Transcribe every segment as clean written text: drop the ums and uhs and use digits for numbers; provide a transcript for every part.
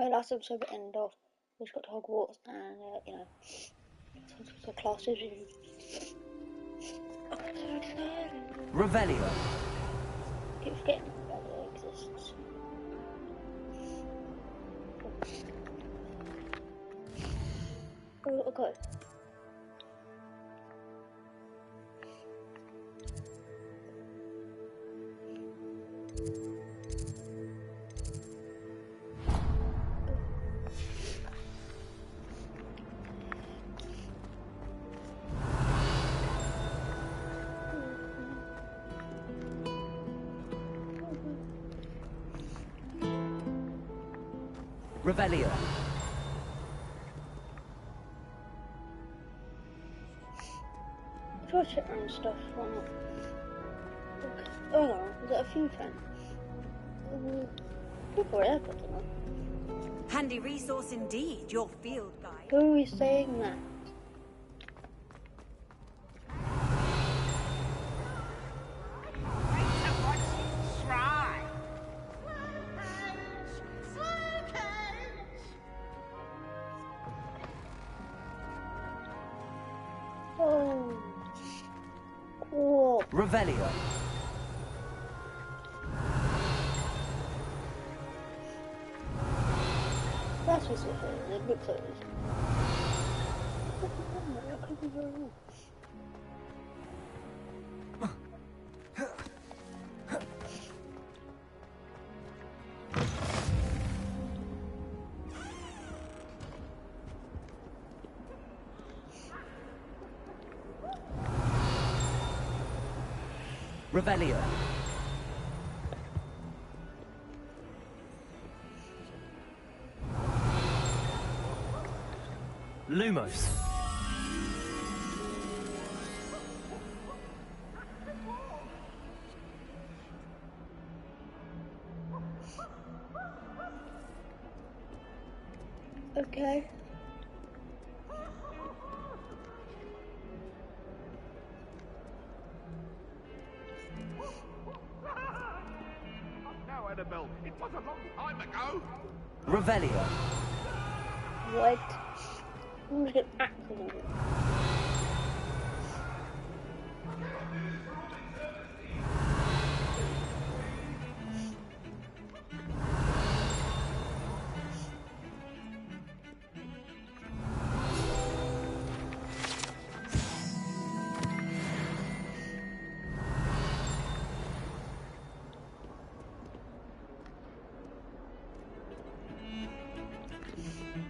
last episode we ended off. We just got to Hogwarts and you know, so classes. Oh, I'm so excited. Revelio. I keep forgetting that it exists. Oh, okay. Revelio. Torch it and stuff, why not? Okay. Oh no, is that a few things? Go for it, I don't know. Handy resource indeed, your field guide. Who is saying that? Oh, cool. Revelio. That's what's with it. It looks like this. I could be very wrong. Revelio. Lumos. Okay. Now, Annabelle, it was a long time ago. Revelio. What? I'm just gonna accident.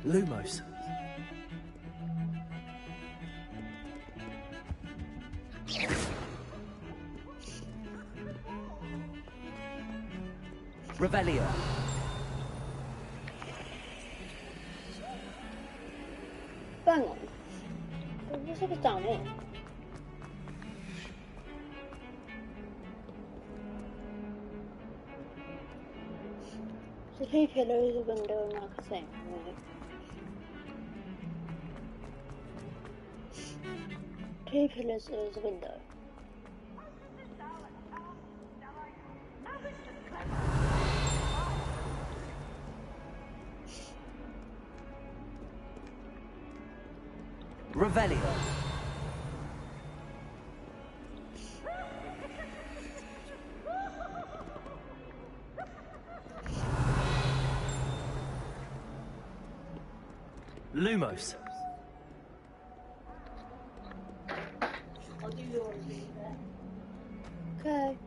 Lumos. Revelio. Bang on. It looks like it's down here. So 3 pillars, a window, and like a thing, right? 2 pillars is a window. Revelio. Lumos. Okay.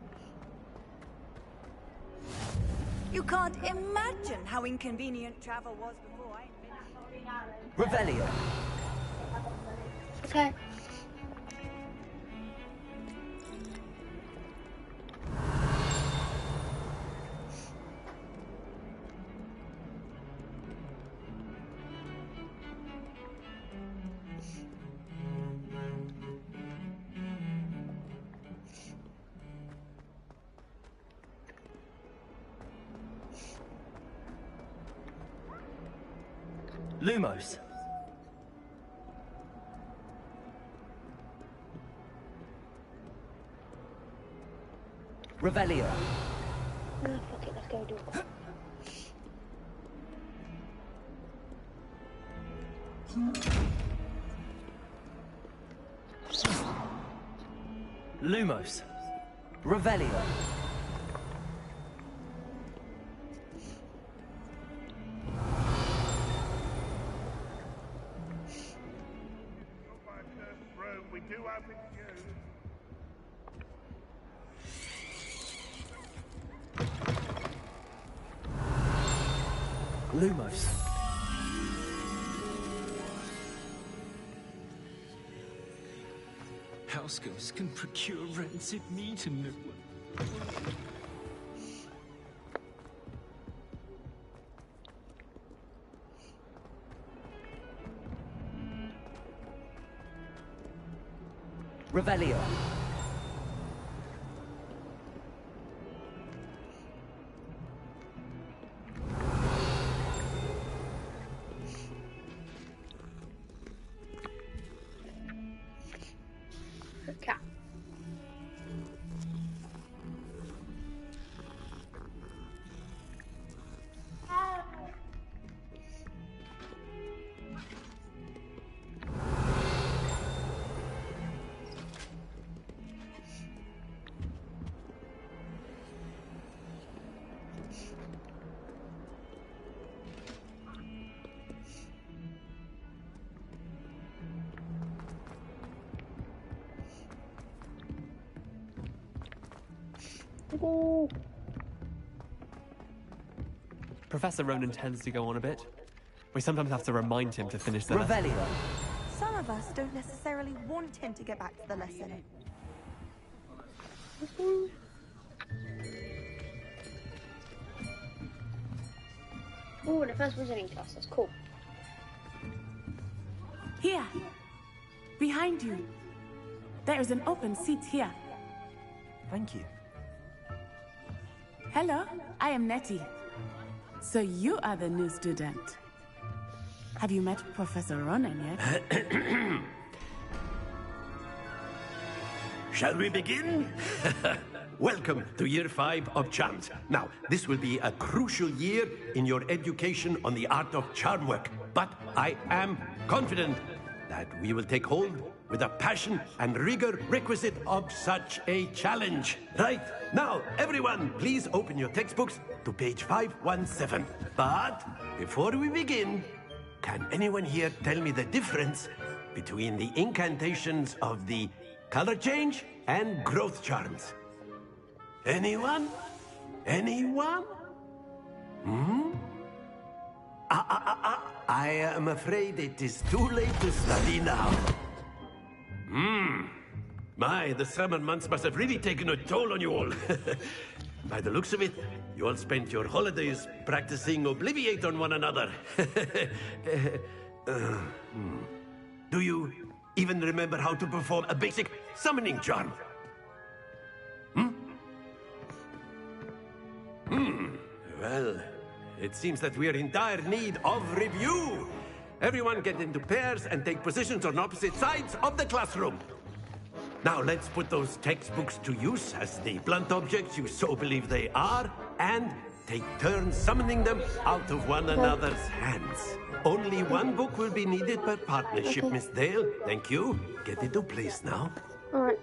You can't imagine how inconvenient travel was before I invented. Revelio. Okay. Lumos. Revelio. Oh, fuck it, let's go do it. Lumos. Revelio. We do have it due. Lumos. House ghosts can procure rancid meat and Revelio. Okay. Ooh. Professor Ronan tends to go on a bit. We sometimes have to remind him to finish the lesson. Revelio. Some of us don't necessarily want him to get back to the lesson. Ooh, the first wizarding class. That's cool. Here. Behind you. There is an open seat here. Thank you. Hello, I am Nettie. So you are the new student. Have you met Professor Ronan yet? Shall we begin? Welcome to Year 5 of Charms. Now, this will be a crucial year in your education on the art of charm work. But I am confident that we will take hold with the passion and rigor requisite of such a challenge. Right, now, everyone, please open your textbooks to page 517. But before we begin, can anyone here tell me the difference between the incantations of the color change and growth charms? Anyone? Anyone? I am afraid it is too late to study now. My, the summer months must have really taken a toll on you all. By the looks of it, you all spent your holidays practicing Obliviate on one another. Do you even remember how to perform a basic summoning charm? Well, it seems that we are in dire need of review. Everyone get into pairs and take positions on opposite sides of the classroom. Now let's put those textbooks to use as the blunt objects you so believe they are, and take turns summoning them out of one another's hands. Only one book will be needed per partnership, Miss Dale. Thank you. Get into place now. Alright.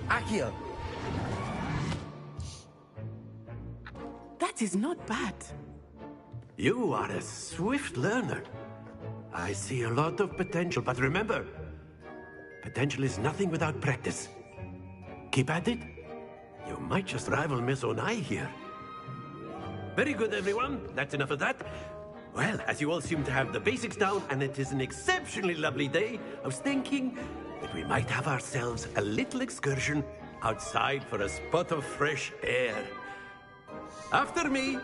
Accio. That is not bad. You are a swift learner. I see a lot of potential, but remember, potential is nothing without practice. Keep at it. You might just rival Miss Onai here. Very good, everyone. That's enough of that. Well, as you all seem to have the basics down, and it is an exceptionally lovely day, I was thinking that we might have ourselves a little excursion outside for a spot of fresh air. After me.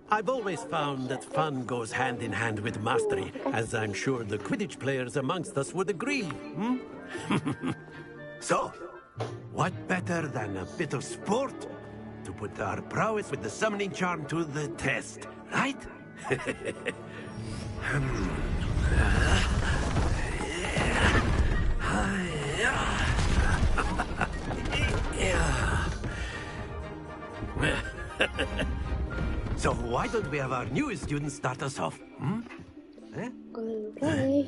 I've always found that fun goes hand in hand with mastery, as I'm sure the Quidditch players amongst us would agree. Hmm? So, what better than a bit of sport to put our prowess with the summoning charm to the test, right? So why don't we have our newest student start us off? Hmm? Eh? Okay.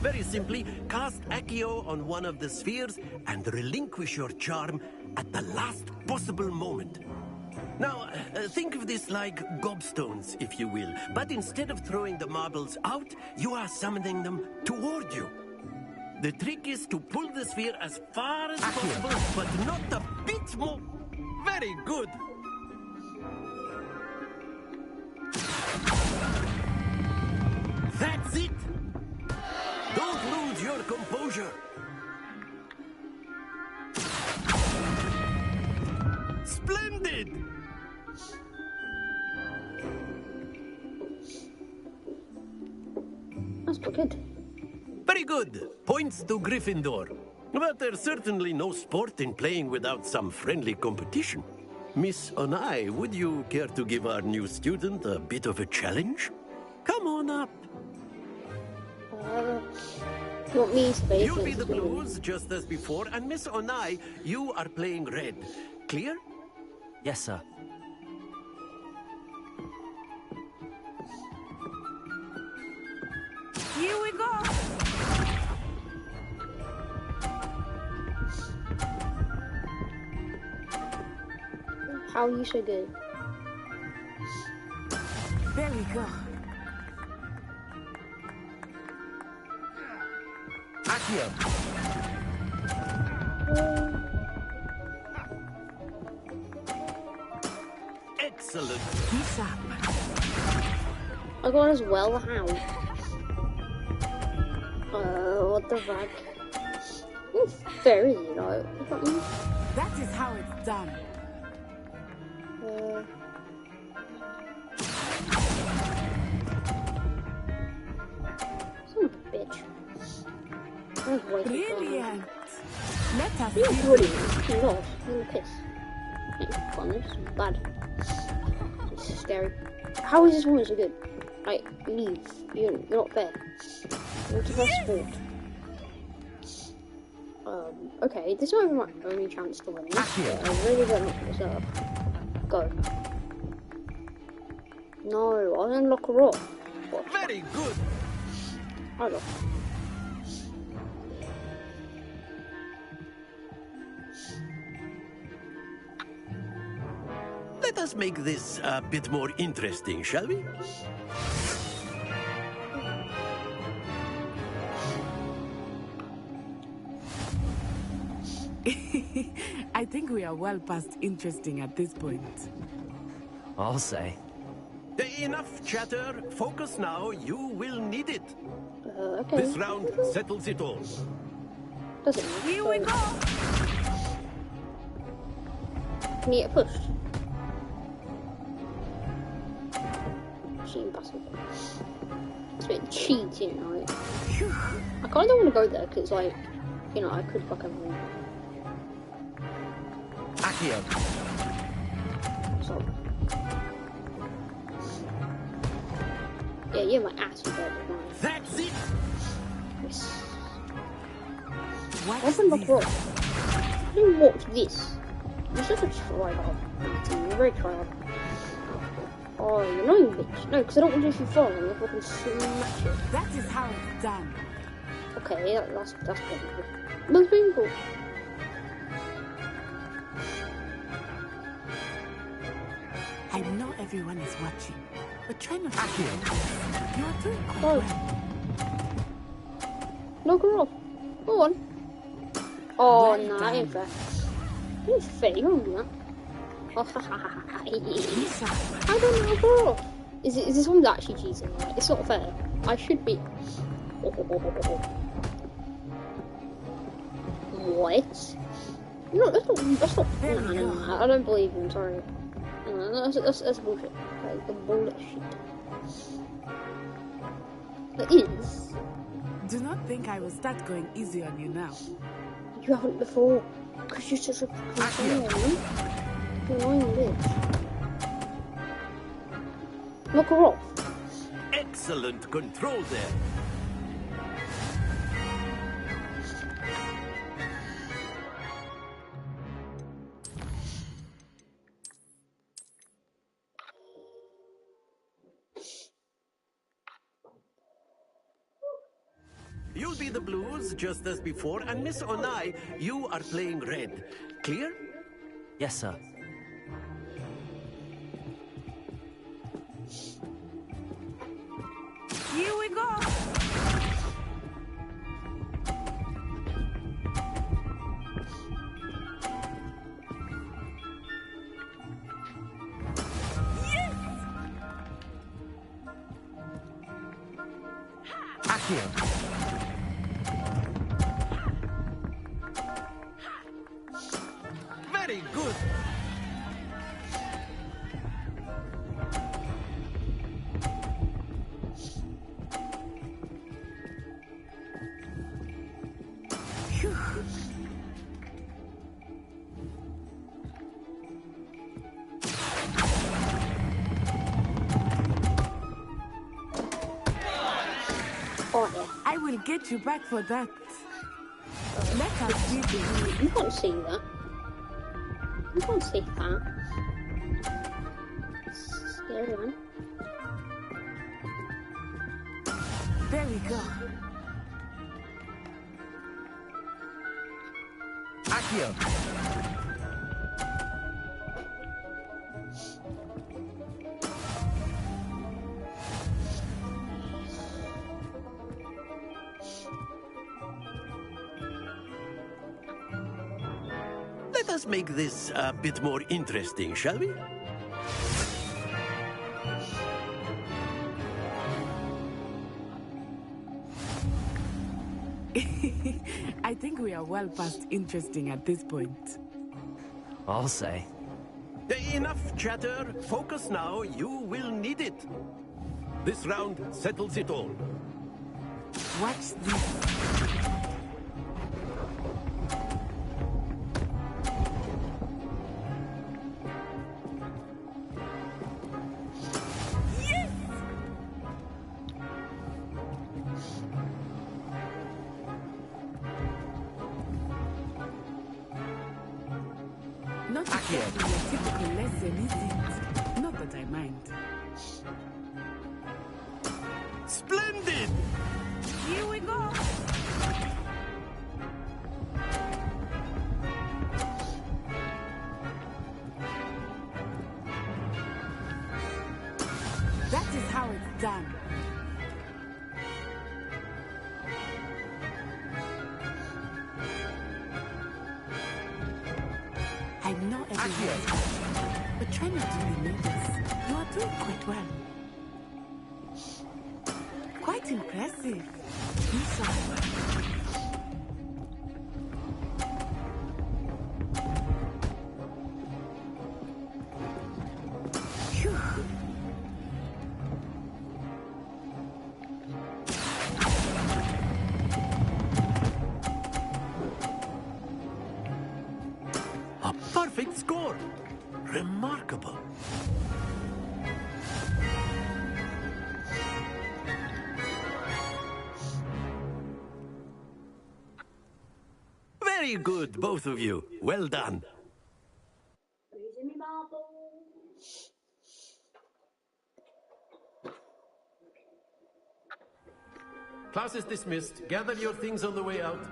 Very simply, cast Accio on one of the spheres and relinquish your charm at the last possible moment. Now, think of this like gobstones, if you will. But instead of throwing the marbles out, you are summoning them toward you. The trick is to pull the sphere as far as possible, but not a bit more. Very good. That's it. Don't lose your composure. Splendid. That's pretty good. Very good. Points to Gryffindor. But there's certainly no sport in playing without some friendly competition. Miss Onai, would you care to give our new student a bit of a challenge? Come on up. You want me to play? You'll be the blues, just as before, and Miss Onai, you are playing red. Clear? Yes, sir. Here we go! How are you so good? There we go. Accio. Excellent. He's up. I got as well. How? What the fuck? It's very low. That is how it's done. Son of a bitch. Brilliant. Let us You're see. brilliant. You're not. You're the piss. Ain't fun. This is bad. It's scary. How is this woman so good? Like, leave. You're not fair. You're to her sport. Okay, this is not even my only chance to win this. Accio. I really don't know this up. Go. No, I'll unlock her off. What? Very good. I lost. Let us make this a bit more interesting, shall we? I think we are well past interesting at this point. I'll say. Enough chatter. Focus now. You will need it. Okay. This round settles it all. Doesn't matter. Here we go! Can you get pushed? Cheating bastard. It's a bit cheating, right? I kind of don't want to go there because, like, you know, I could fuck everyone. Accio. So. Yeah, you're my ass, you better. That's it. Yes. Watch Open the this. door. You watch this. You're such a tryhard. You're very tryhard. Oh, you're annoying bitch. No, because I don't want to if you fall and you'll fucking smash it. That is how it's done. Okay, that's pretty good. That's pretty cool. I know everyone is watching, but try not to. Accio. You are doing quite Oh. well. Knock her off. Go on. Oh, no, that ain't fair. That ain't fair, you don't do that. Oh, ha ha ha ha. He's up. I don't knock her off. Is this one's actually cheating? Right? It's not fair. I should be. What? No, that's not. No, I don't believe him. Sorry. No, that's bullshit. Like the bullshit. It is. Do not think I will start going easy on you now. You haven't before, because you're such a concern, man. You're annoying bitch. Look her off. Excellent control there. You'll be the blues, just as before, and Miss Onai, you are playing red. Clear? Yes, sir. Here we go. Accio. Very good. Oh yeah. I will get you back for that. Let us be the You can't see that. You can't see that. Scary man. There we go. Accio. Let us make this a bit more interesting, shall we? I think we are well past interesting at this point. I'll say. Enough chatter. Focus now. You will need it. This round settles it all. Watch this. Not exactly a typical lesson, is it? Not that I mind. Splendid! Here we go! That is how it's done. I know everyone, but try not to be nervous. You are doing quite well. Quite impressive. You saw. Phew. A perfect score. Remarkable. Very good, both of you. Well done. Class is dismissed. Gather your things on the way out.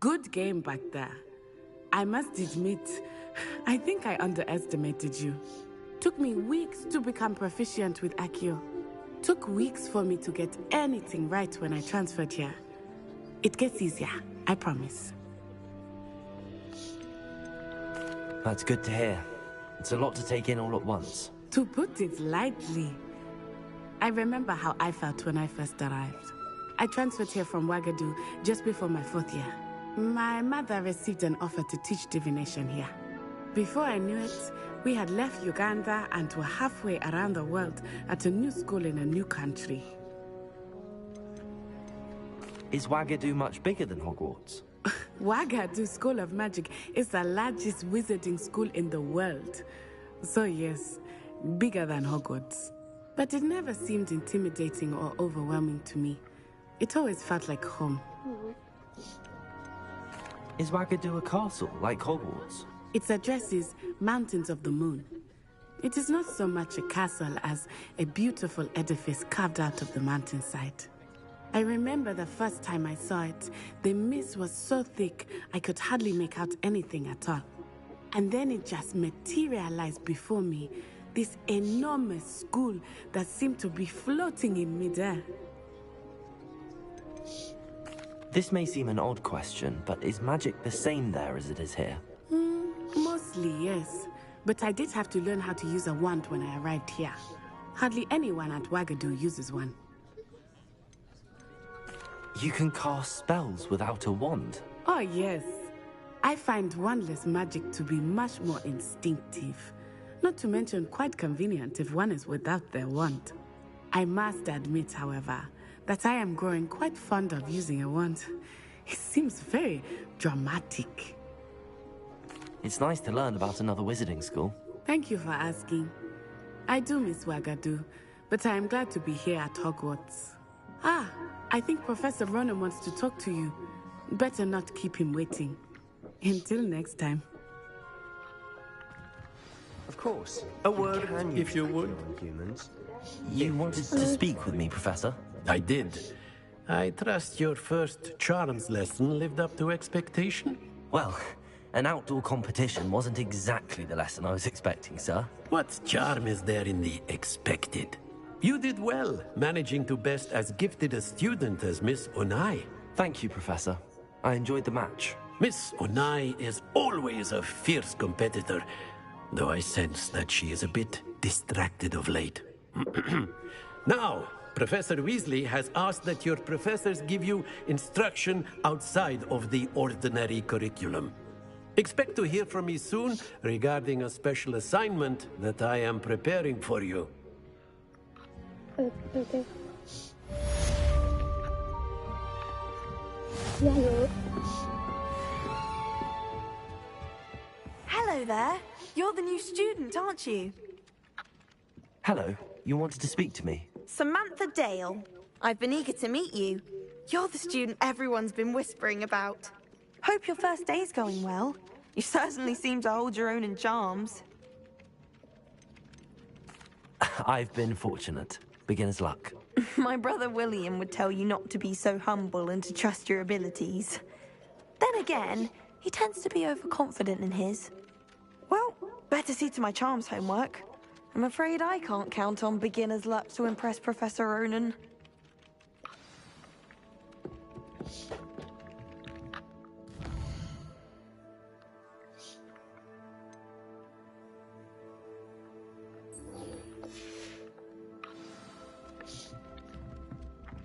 Good game back there. I must admit, I think I underestimated you. Took me weeks to become proficient with Accio. Took weeks for me to get anything right when I transferred here. It gets easier, I promise. That's good to hear. It's a lot to take in all at once. To put it lightly, I remember how I felt when I first arrived. I transferred here from Wagadu just before my 4th year. My mother received an offer to teach divination here. Before I knew it, we had left Uganda and were halfway around the world at a new school in a new country. Is Wagadu much bigger than Hogwarts? Wagadu School of Magic is the largest wizarding school in the world. So yes, bigger than Hogwarts. But it never seemed intimidating or overwhelming to me. It always felt like home. Is Wagadu a castle, like Hogwarts? Its address is Mountains of the Moon. It is not so much a castle as a beautiful edifice carved out of the mountainside. I remember the first time I saw it, the mist was so thick I could hardly make out anything at all. And then it just materialized before me, this enormous school that seemed to be floating in midair. This may seem an odd question, but is magic the same there as it is here? Mostly, yes. But I did have to learn how to use a wand when I arrived here. Hardly anyone at Wagadu uses one. You can cast spells without a wand? Oh, yes. I find wandless magic to be much more instinctive. Not to mention quite convenient if one is without their wand. I must admit, however, that I am growing quite fond of using a wand. It seems very dramatic. It's nice to learn about another wizarding school. Thank you for asking. I do miss Wagadu, but I am glad to be here at Hogwarts. Ah, I think Professor Ronan wants to talk to you. Better not keep him waiting. Until next time. Of course. A word, if you would. Humans. You wanted to speak with me, Professor? I did. I trust your first charms lesson lived up to expectation? Well, an outdoor competition wasn't exactly the lesson I was expecting, sir. What charm is there in the expected? You did well, managing to best as gifted a student as Miss Onai. Thank you, Professor. I enjoyed the match. Miss Onai is always a fierce competitor, though I sense that she is a bit distracted of late. Now, Professor Weasley has asked that your professors give you instruction outside of the ordinary curriculum. Expect to hear from me soon regarding a special assignment that I am preparing for you. Okay. Yeah. Hello there. You're the new student, aren't you? Hello, you wanted to speak to me? Samantha Dale. I've been eager to meet you. You're the student everyone's been whispering about. Hope your first day's going well. You certainly seem to hold your own in charms. I've been fortunate. Beginner's luck. My brother William would tell you not to be so humble and to trust your abilities. Then again, he tends to be overconfident in his. Well, better see to my charms homework. I'm afraid I can't count on beginner's luck to impress Professor Ronan.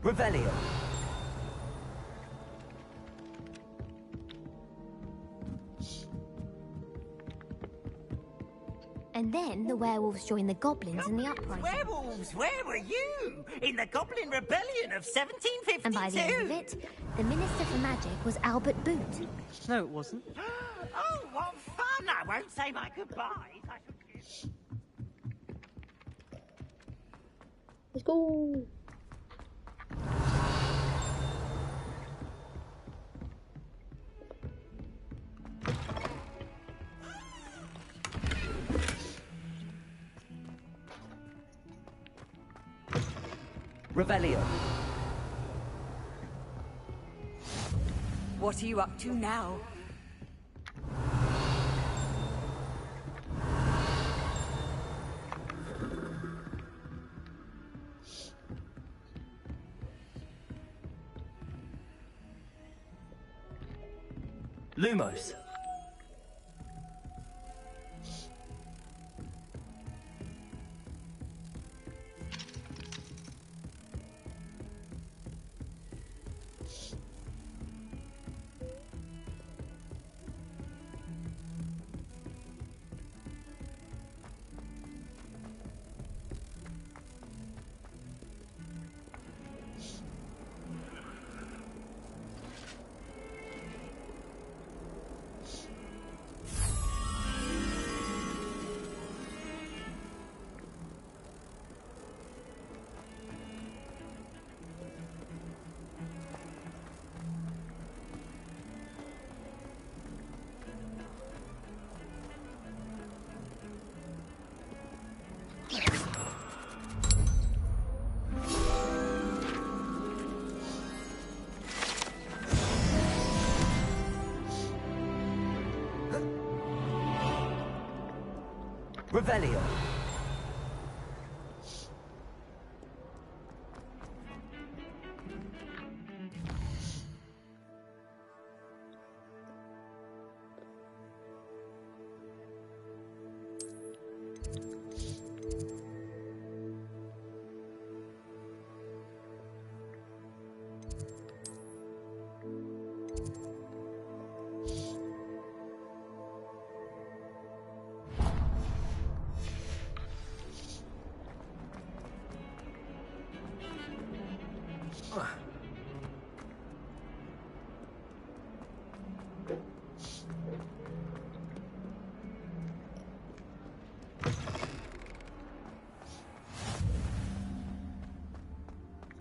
Revelio. And then the werewolves joined the goblins in the uprising. Werewolves, where were you? In the Goblin Rebellion of 1752? And by the end of it, the Minister for Magic was Albert Boot. No, it wasn't. Oh, what fun! I won't say my goodbyes. Let's go. Revelio. What are you up to now? Lumos. Revelio.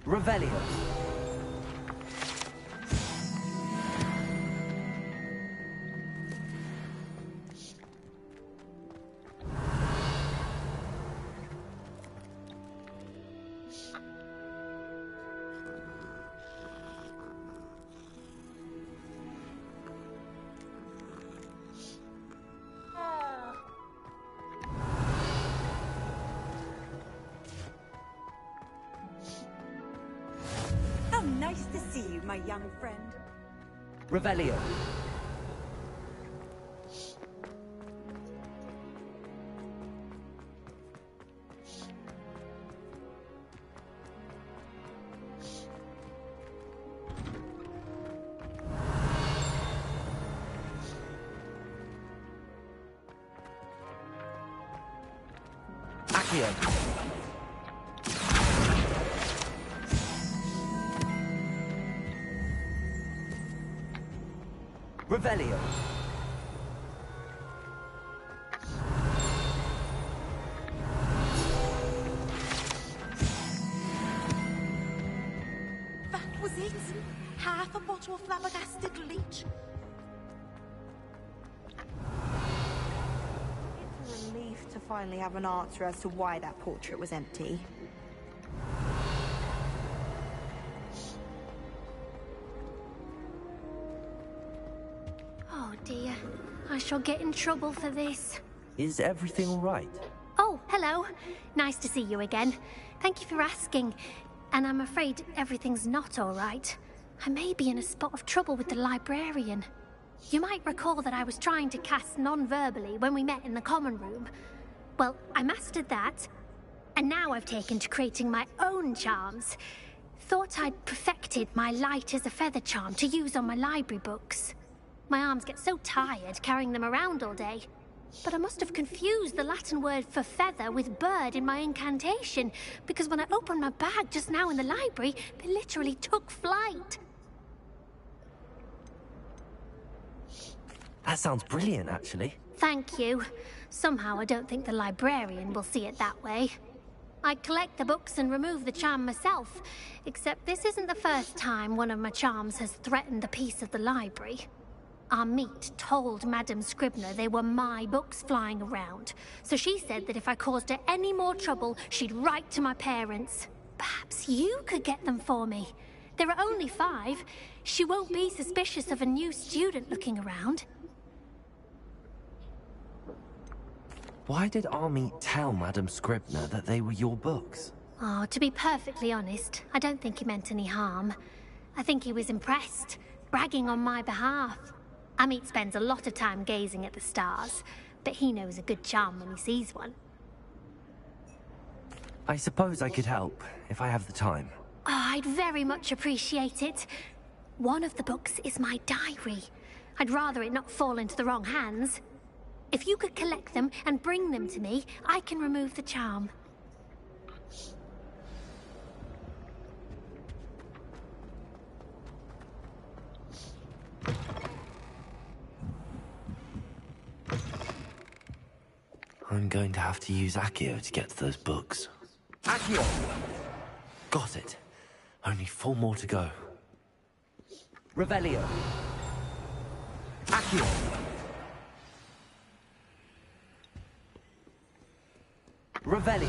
Revelio. How nice to see you, my young friend. Revelio. Accio. Revelio. That was it? Half a bottle of flabbergasted leech? It's a relief to finally have an answer as to why that portrait was empty. Oh dear, I shall get in trouble for this. Is everything all right? Oh, hello. Nice to see you again. Thank you for asking. And I'm afraid everything's not all right. I may be in a spot of trouble with the librarian. You might recall that I was trying to cast non-verbally when we met in the common room. Well, I mastered that, and now I've taken to creating my own charms. Thought I'd perfected my light as a feather charm to use on my library books. My arms get so tired carrying them around all day. But I must have confused the Latin word for feather with bird in my incantation, because when I opened my bag just now in the library, they literally took flight. That sounds brilliant, actually. Thank you. Somehow I don't think the librarian will see it that way. I collect the books and remove the charm myself, except this isn't the first time one of my charms has threatened the peace of the library. Our meet told Madame Scribner they were my books flying around, so she said that if I caused her any more trouble, she'd write to my parents. Perhaps you could get them for me. There are only 5. She won't be suspicious of a new student looking around. Why did Army tell Madame Scribner that they were your books? Oh, to be perfectly honest, I don't think he meant any harm. I think he was impressed, bragging on my behalf. Amit spends a lot of time gazing at the stars, but he knows a good charm when he sees one. I suppose I could help, if I have the time. Oh, I'd very much appreciate it. One of the books is my diary. I'd rather it not fall into the wrong hands. If you could collect them and bring them to me, I can remove the charm. I'm going to have to use Accio to get to those books. Accio! Got it. Only 4 more to go. Revelio. Accio! Revelio.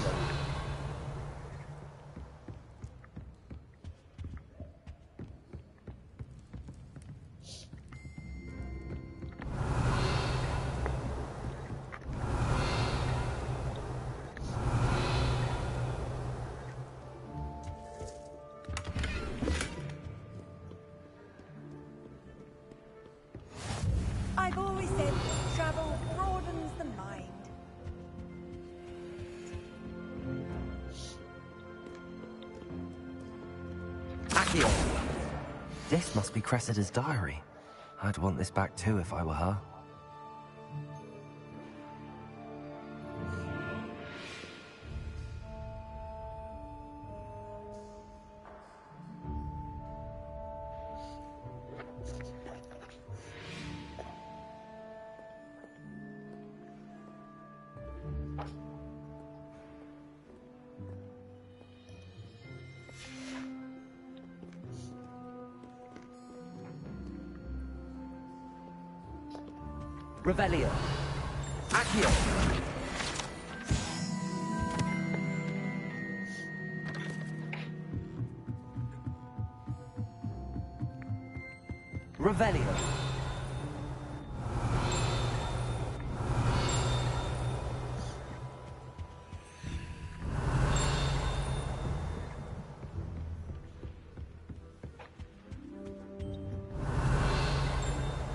Accio! This must be Cressida's diary. I'd want this back too if I were her. Revelio. Accio. Revelio.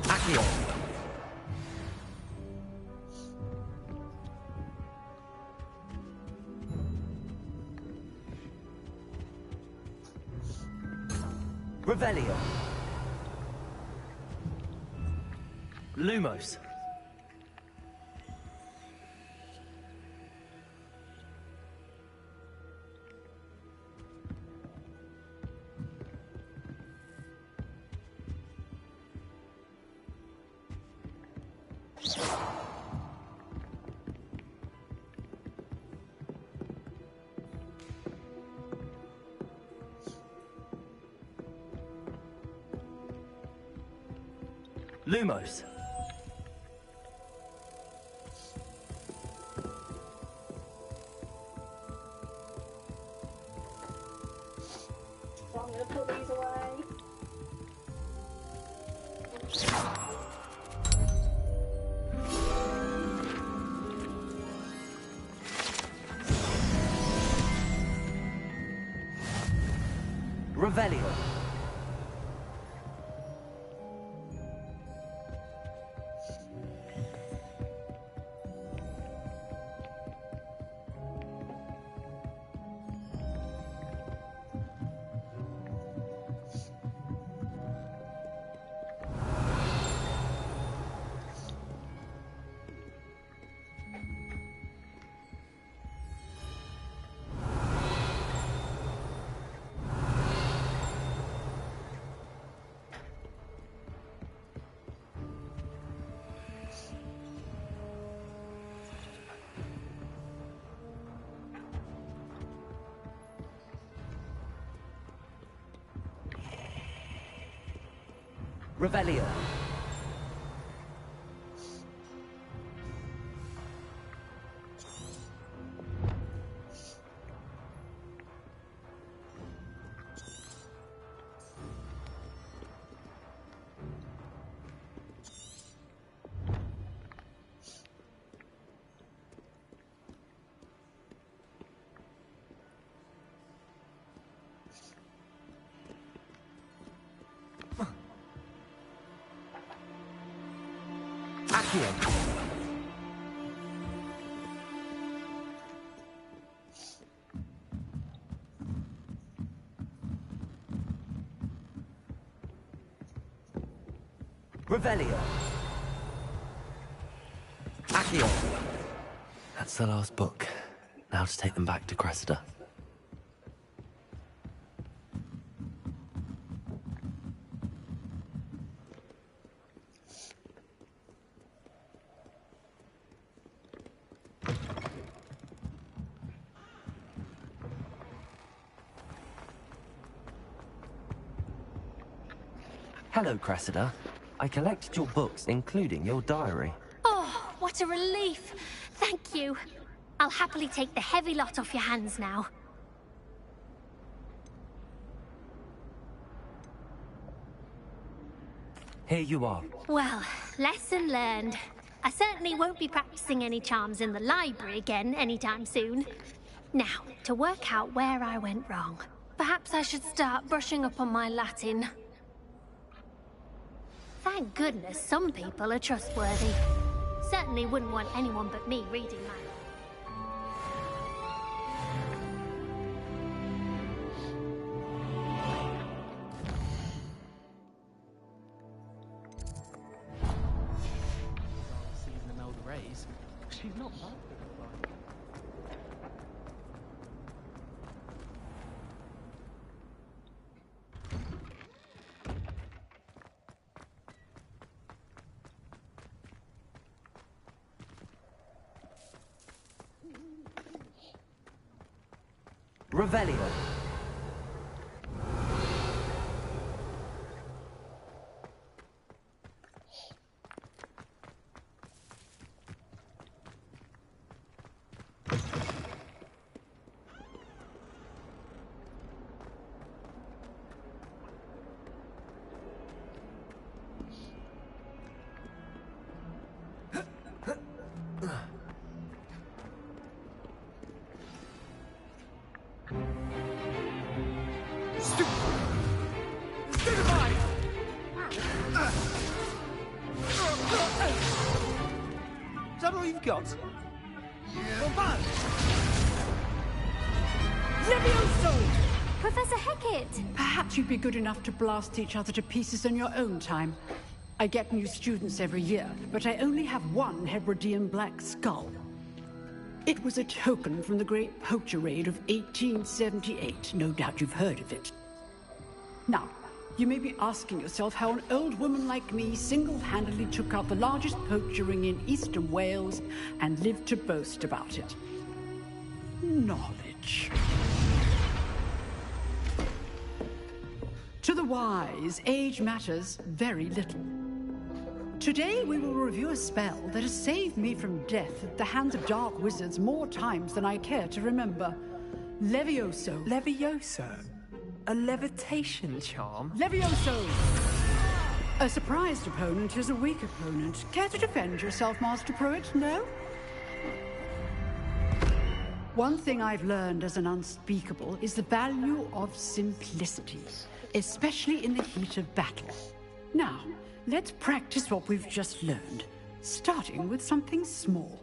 Accio. Revelio. Lumos. Lumos. So I'm gonna put these away. Revelio. Revelio. Accio. Revelio. Accio. That's the last book. Now to take them back to Cressida. Hello, Cressida. I collected your books, including your diary. Oh, what a relief. Thank you. I'll happily take the heavy lot off your hands now. Here you are. Well, lesson learned. I certainly won't be practicing any charms in the library again anytime soon. Now, to work out where I went wrong. Perhaps I should start brushing up on my Latin. Thank goodness some people are trustworthy. Certainly wouldn't want anyone but me reading my... She's not bad. Revelio. Is that all you've got? Levioso! Professor Hecat! Perhaps you'd be good enough to blast each other to pieces in your own time. I get new students every year, but I only have one Hebridean black skull. It was a token from the Great Poacher Raid of 1878. No doubt you've heard of it. Now, you may be asking yourself how an old woman like me single-handedly took out the largest poacher ring in eastern Wales and lived to boast about it. Knowledge. To the wise, age matters very little. Today we will review a spell that has saved me from death at the hands of dark wizards more times than I care to remember. Levioso. Levioso? A levitation charm? Levioso! A surprised opponent is a weak opponent. Care to defend yourself, Master Pruitt? No? One thing I've learned as an unspeakable is the value of simplicity, especially in the heat of battle. Now, let's practice what we've just learned, starting with something small.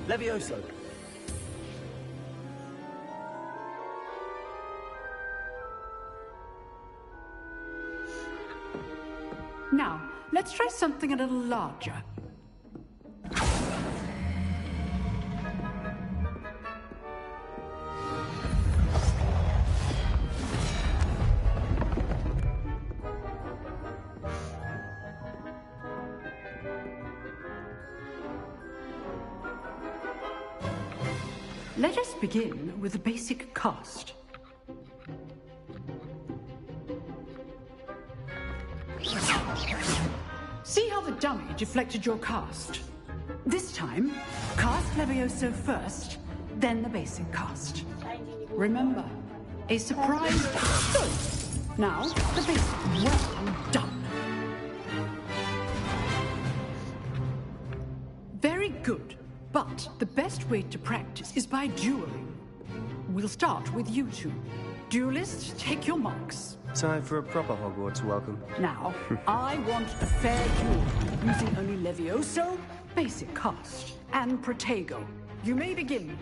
Levioso. Now, let's try something a little larger. Let us begin with the basic cast. See how the dummy deflected your cast? This time, cast Levioso first, then the basic cast. Remember, a surprise. Good. Now, the basic. Well done. Very good. But the best way to practice is by dueling. We'll start with you two. Duelists, take your marks. Time for a proper Hogwarts welcome. Now, I want a fair duel, using only Levioso, basic cast, and Protego. You may begin.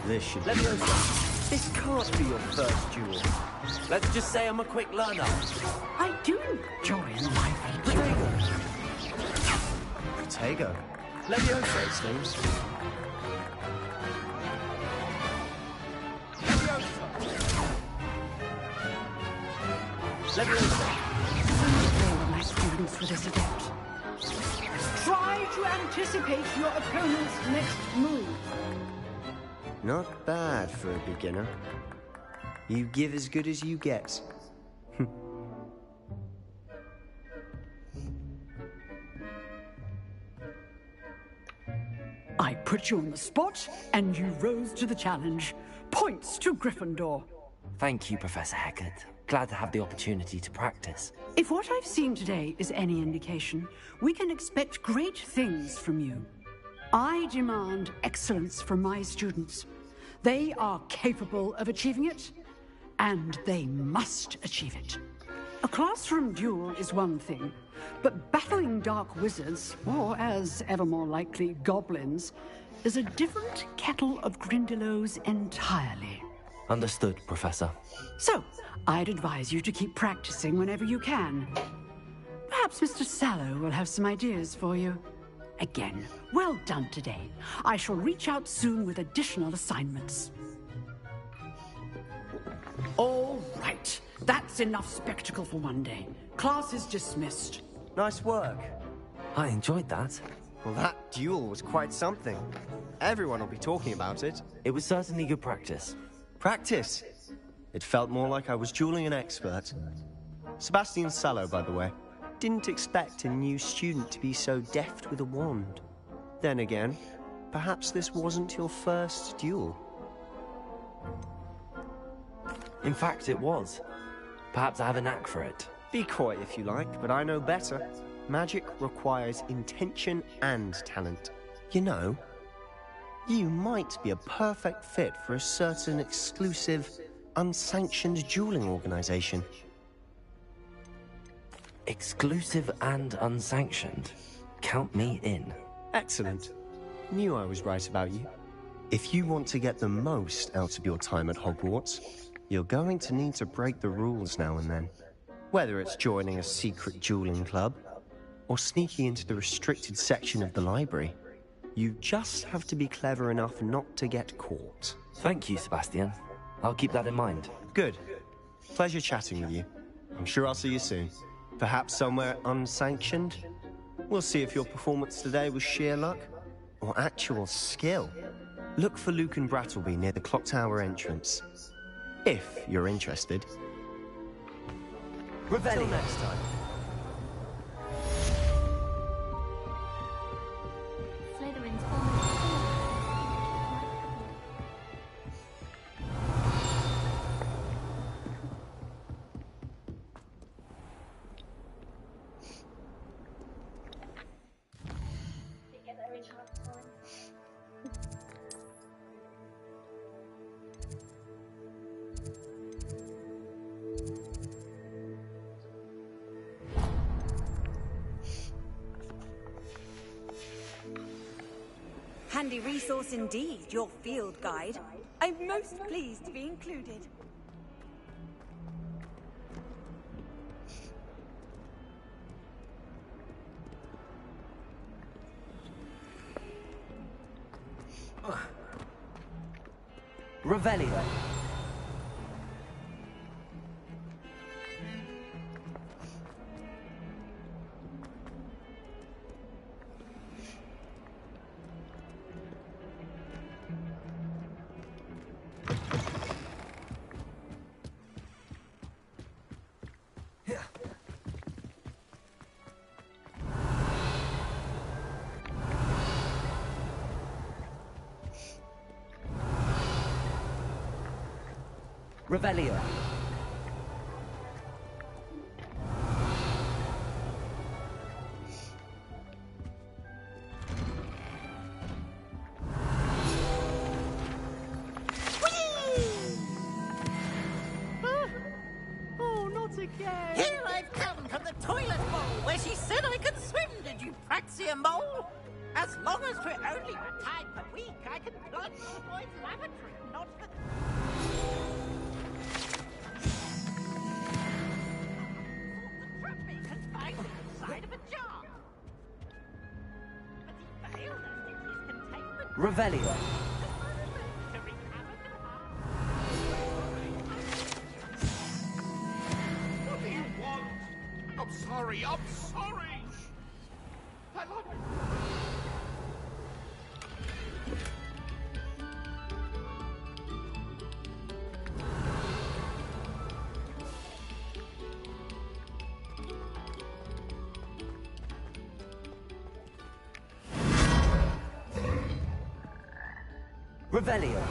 This should be Levioso. This can't be your first duel. Let's just say I'm a quick learner. I do enjoy lively duels. Protego. Levioso, it seems. My students for this adept. Try to anticipate your opponent's next move. Not bad for a beginner. You give as good as you get. I put you on the spot, and you rose to the challenge. Points to Gryffindor. Thank you, Professor Hecat. Glad to have the opportunity to practice. If what I've seen today is any indication, we can expect great things from you. I demand excellence from my students. They are capable of achieving it, and they must achieve it. A classroom duel is one thing, but battling dark wizards, or as ever more likely, goblins, is a different kettle of Grindylows entirely. Understood, Professor. So, I'd advise you to keep practicing whenever you can. Perhaps Mr. Sallow will have some ideas for you. Again, well done today. I shall reach out soon with additional assignments. All right. That's enough spectacle for one day. Class is dismissed. Nice work. I enjoyed that. Well, that duel was quite something. Everyone will be talking about it. It was certainly good practice. Practice? It felt more like I was dueling an expert. Sebastian Sallow, by the way. Didn't expect a new student to be so deft with a wand. Then again, perhaps this wasn't your first duel. In fact, it was. Perhaps I have a knack for it. Be coy if you like, but I know better. Magic requires intention and talent. You know, you might be a perfect fit for a certain exclusive, unsanctioned dueling organization. Exclusive and unsanctioned. Count me in. Excellent. Knew I was right about you. If you want to get the most out of your time at Hogwarts, you're going to need to break the rules now and then. Whether it's joining a secret dueling club, or sneaking into the restricted section of the library, you just have to be clever enough not to get caught. Thank you, Sebastian. I'll keep that in mind. Good. Pleasure chatting with you. I'm sure I'll see you soon. Perhaps somewhere unsanctioned? We'll see if your performance today was sheer luck, or actual skill. Look for Luke and Brattleby near the clock tower entrance. If you're interested. Till next time. Slytherin's former Handy resource indeed, your field guide. I'm most pleased to be included. Revelio. Revelio. Oh, not again! Here I've come from the toilet bowl where she said I could swim, did you praxia mole? As long as we're only one time per week, I can plunge to the boys' lavatory, not for Revelio. What do you want? I'm sorry, I'm sorry! I love it. Revelio.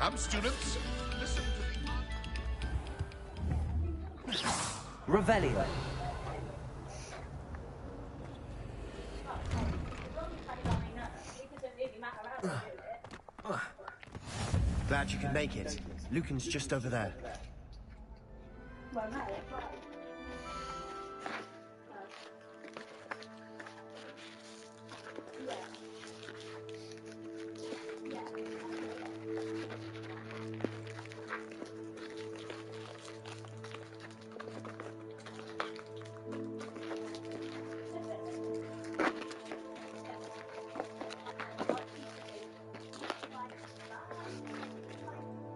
Come, students. Listen to the... Revelio. Glad you can make it. Lucan's just over there.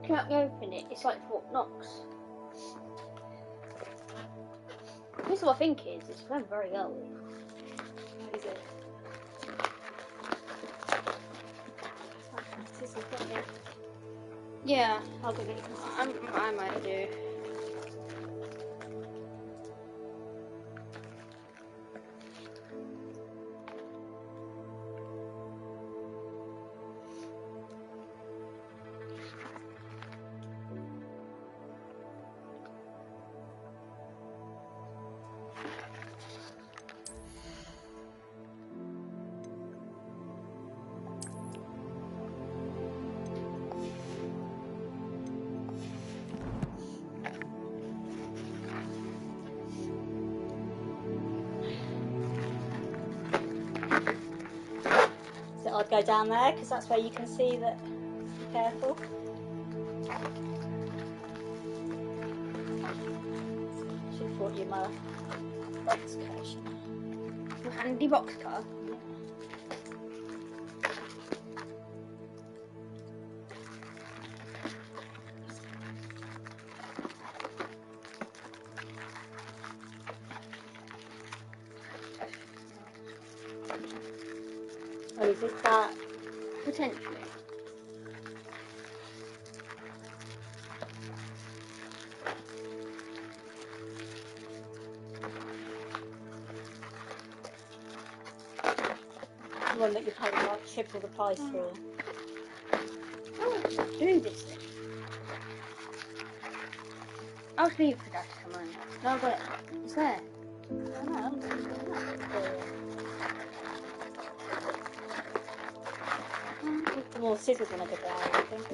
Can't you open it? It's like Fort Knox. This is what I think it is. It's very, very early. Is it? Yeah, I'll give it. I might do. So I'd go down there because that's where you can see that. Be careful. Should have brought you my box car. A handy box car. Oh, is it that? Potentially. The one that you're paying like triple the price for. Oh, do this thing. I'll just leave for that to come on. No, I've got it. It's there. The more scissors when I go down, I think.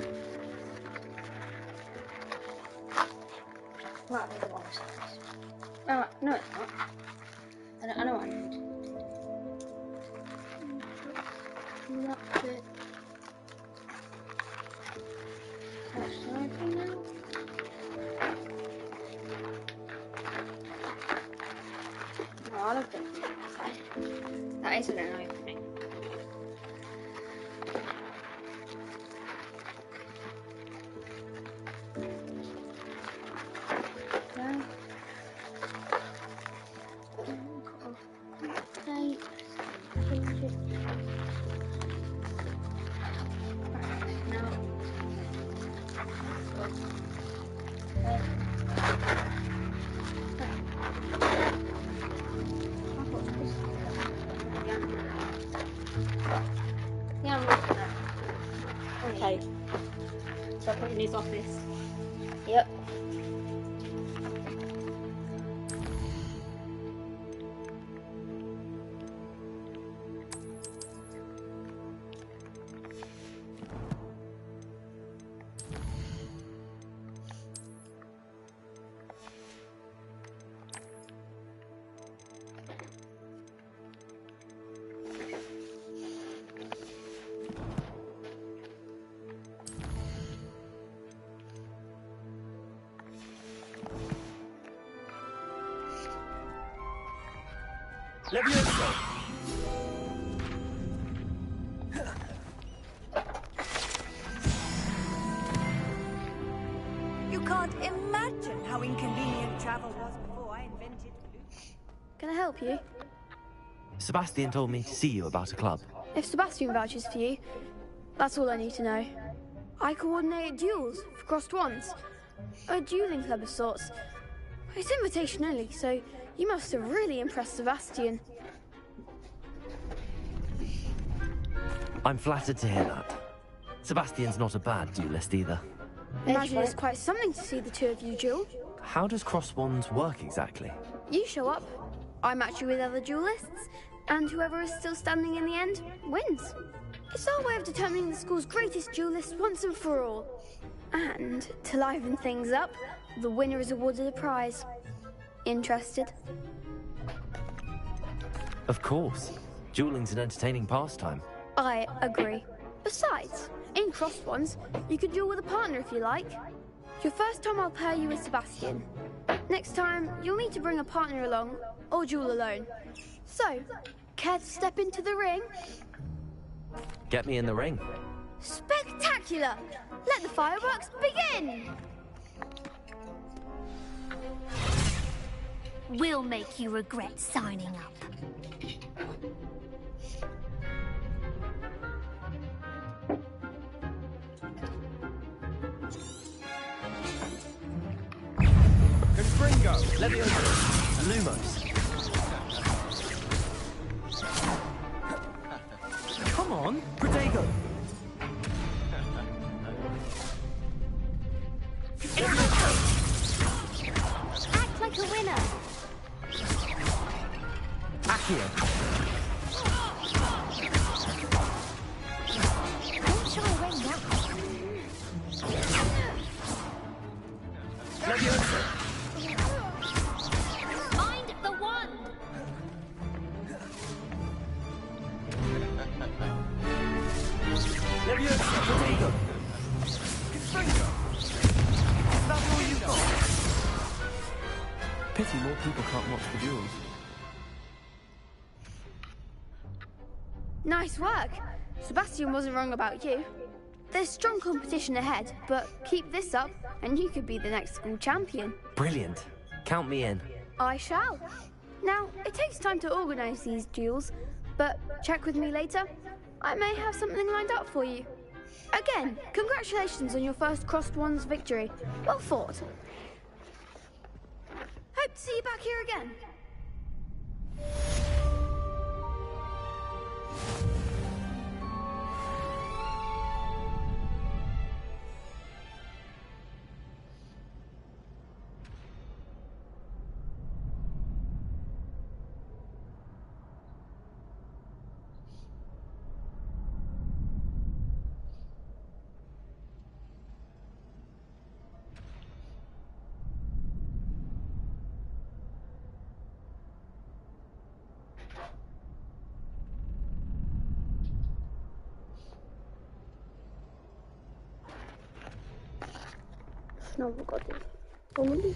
Right, there's one size. Oh, no, it's not. I know what I need. That's it. That's open now. No, I don't think that isn't an opening. No. Yeah, I'm looking at it. Okay. So I put in his office. Yep. Levioso! You can't imagine how inconvenient travel was before I invented Luke. Can I help you? Sebastian told me to see you about a club. If Sebastian vouches for you, that's all I need to know. I coordinate duels for crossed wands. A dueling club of sorts. It's invitation only, so you must have really impressed Sebastian. I'm flattered to hear that. Sebastian's not a bad duelist either. Imagine it's quite something to see the two of you duel. How does cross wands work exactly? You show up, I match you with other duelists, and whoever is still standing in the end wins. It's our way of determining the school's greatest duelist once and for all. And to liven things up, the winner is awarded a prize. Interested? Of course. Dueling's an entertaining pastime. I agree. Besides, in crossed ones, you can duel with a partner if you like. Your first time I'll pair you with Sebastian. Next time, you'll need to bring a partner along, or duel alone. So, care to step into the ring? Get me in the ring. Spectacular! Let the fireworks begin! We'll make you regret signing up. Confringo, Leviosa, Lumos. Come on, Protego. Act like a winner. Accio. Don't shy away now. Leviosa. Find the one. Leviosa, Protego. Confringo. Is that all you got? Pity more people can't watch the duels. Nice work. Sebastian wasn't wrong about you. There's strong competition ahead, but keep this up and you could be the next school champion. Brilliant. Count me in. I shall. Now, it takes time to organise these duels, but check with me later. I may have something lined up for you. Again, congratulations on your first crossed wands victory. Well fought. Hope to see you back here again. No, we got it. Only.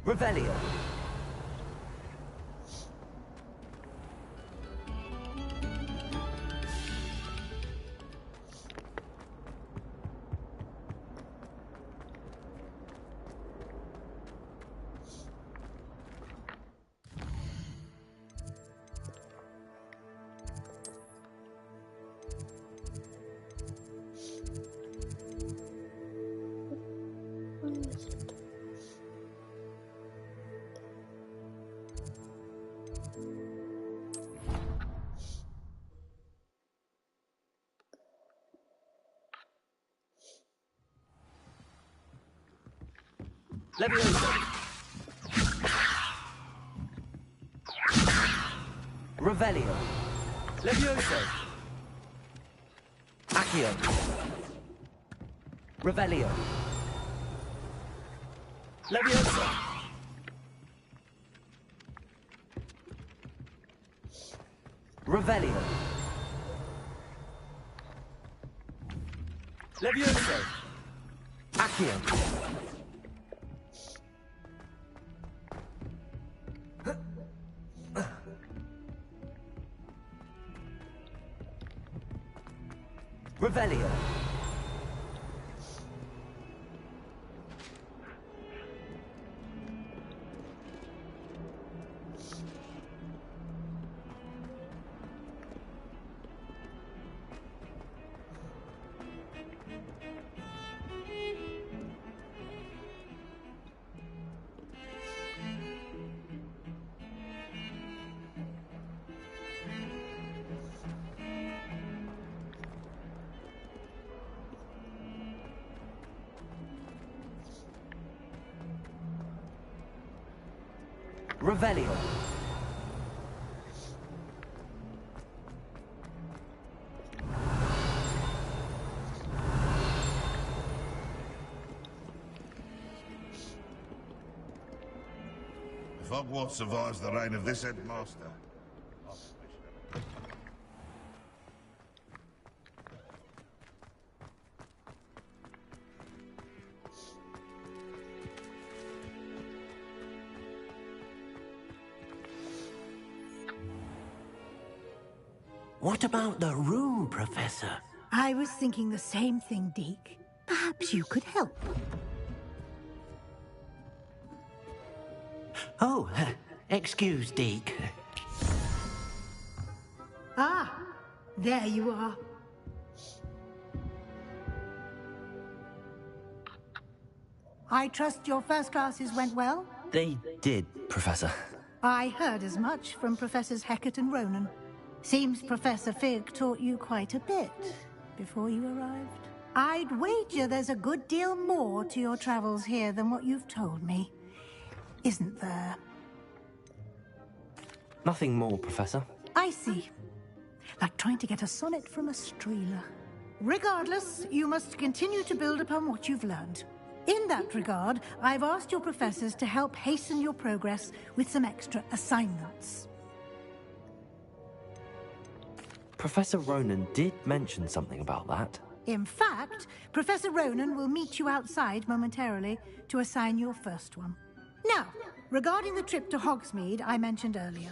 Revelio. Leviosa. Revelio. Leviosa. Accio. Revelio. Leviosa. Revelio. Leviosa. Accio. Revelio. Revelio. If Hogwarts survives the reign of this headmaster, What about the room, Professor? I was thinking the same thing, Deke. Perhaps you could help. Oh, excuse, Deke. Ah, there you are. I trust your first classes went well? They did, Professor. I heard as much from Professors Hecat and Ronan. Seems Professor Fig taught you quite a bit before you arrived. I'd wager there's a good deal more to your travels here than what you've told me. Isn't there? Nothing more, Professor. I see. Like trying to get a sonnet from a streeler. Regardless, you must continue to build upon what you've learned. In that regard, I've asked your professors to help hasten your progress with some extra assignments. Professor Ronan did mention something about that. In fact, Professor Ronan will meet you outside momentarily to assign your first one. Now, regarding the trip to Hogsmeade I mentioned earlier,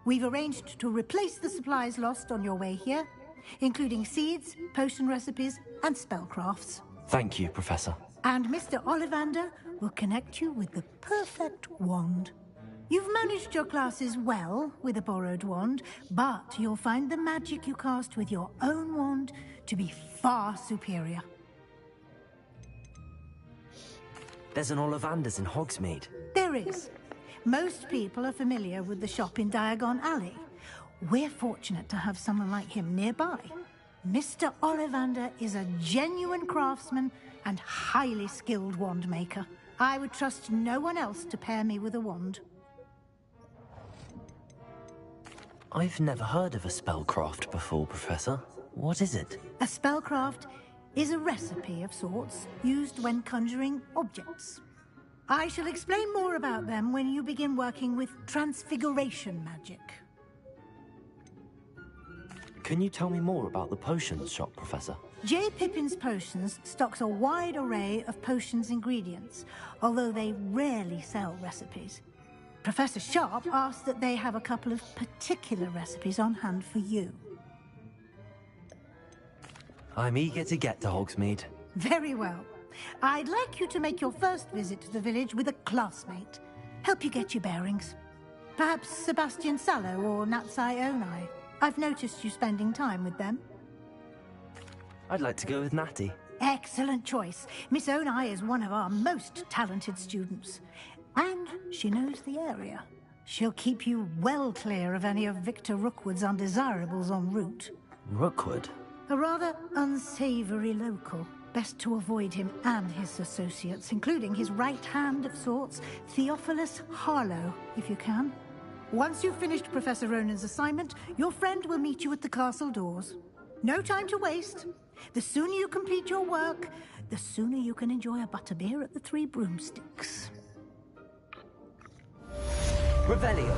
we've arranged to replace the supplies lost on your way here, including seeds, potion recipes, and spellcrafts. Thank you, Professor. And Mr. Ollivander will connect you with the perfect wand. You've managed your classes well with a borrowed wand, but you'll find the magic you cast with your own wand to be far superior. There's an Ollivander's in Hogsmeade. There is. Most people are familiar with the shop in Diagon Alley. We're fortunate to have someone like him nearby. Mr. Ollivander is a genuine craftsman and highly skilled wand maker. I would trust no one else to pair me with a wand. I've never heard of a spellcraft before, Professor. What is it? A spellcraft is a recipe of sorts used when conjuring objects. I shall explain more about them when you begin working with transfiguration magic. Can you tell me more about the potions shop, Professor? J. Pippin's Potions stocks a wide array of potions ingredients, although they rarely sell recipes. Professor Sharp asked that they have a couple of particular recipes on hand for you. I'm eager to get to Hogsmeade. Very well. I'd like you to make your first visit to the village with a classmate. Help you get your bearings. Perhaps Sebastian Sallow or Natsai Onai. I've noticed you spending time with them. I'd like to go with Natty. Excellent choice. Miss Onai is one of our most talented students. And she knows the area. She'll keep you well clear of any of Victor Rookwood's undesirables en route. Rookwood? A rather unsavory local. Best to avoid him and his associates, including his right hand of sorts, Theophilus Harlow, if you can. Once you've finished Professor Ronan's assignment, your friend will meet you at the castle doors. No time to waste. The sooner you complete your work, the sooner you can enjoy a butterbeer at the Three Broomsticks. Revelio.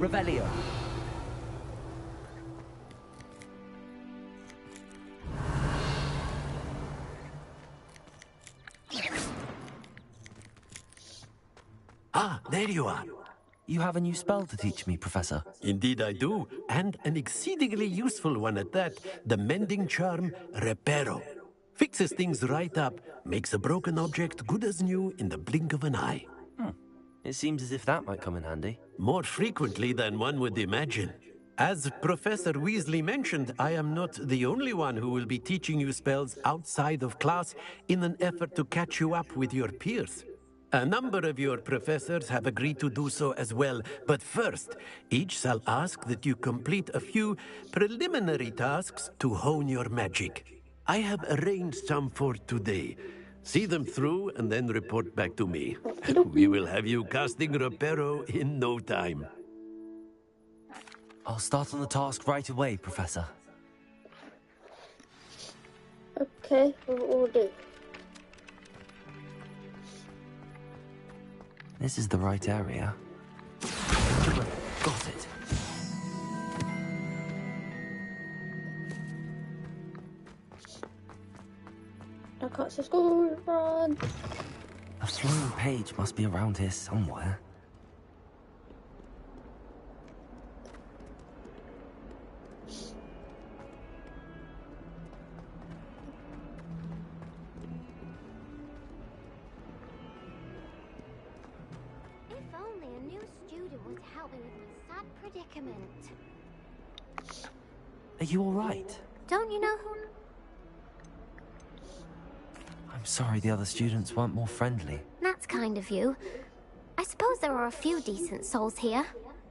Revelio. Ah, there you are. You have a new spell to teach me, Professor. Indeed I do, and an exceedingly useful one at that. The mending charm, Reparo. Fixes things right up, makes a broken object good as new in the blink of an eye. It seems as if that might come in handy. More frequently than one would imagine. As Professor Weasley mentioned, I am not the only one who will be teaching you spells outside of class in an effort to catch you up with your peers. A number of your professors have agreed to do so as well, but first, each shall ask that you complete a few preliminary tasks to hone your magic. I have arranged some for today. See them through and then report back to me. We will have you casting Reparo in no time. I'll start on the task right away, Professor. Okay, what will do? This is the right area. Got it. I can't see school run. A flying page must be around here somewhere. If only a new student would help me with my sad predicament. Are you all right? Don't you know who? I'm sorry the other students weren't more friendly. That's kind of you. I suppose there are a few decent souls here.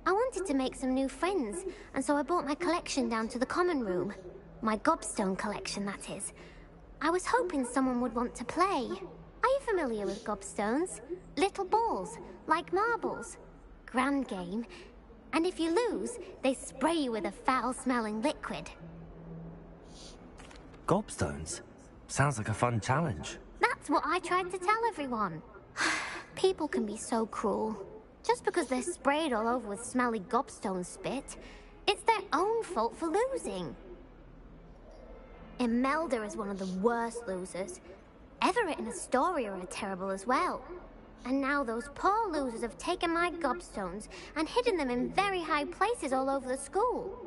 I wanted to make some new friends, and so I brought my collection down to the common room. My gobstone collection, that is. I was hoping someone would want to play. Are you familiar with gobstones? Little balls, like marbles. Grand game. And if you lose, they spray you with a foul-smelling liquid. Gobstones? Sounds like a fun challenge. That's what I tried to tell everyone. People can be so cruel. Just because they're sprayed all over with smelly gobstone spit, it's their own fault for losing. Imelda is one of the worst losers. Everett and Astoria are terrible as well. And now those poor losers have taken my gobstones and hidden them in very high places all over the school.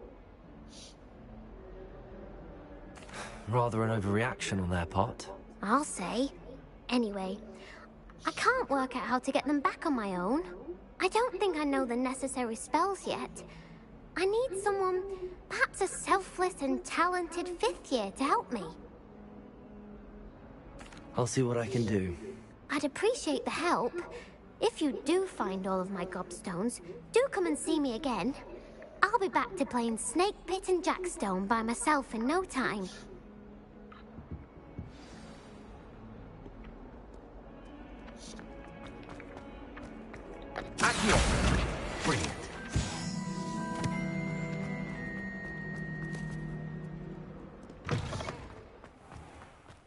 Rather an overreaction on their part. I'll say. Anyway, I can't work out how to get them back on my own. I don't think I know the necessary spells yet. I need someone, perhaps a selfless and talented fifth year to help me. I'll see what I can do. I'd appreciate the help. If you do find all of my gobstones, do come and see me again. I'll be back to playing Snake Pit and Jackstone by myself in no time. Brilliant.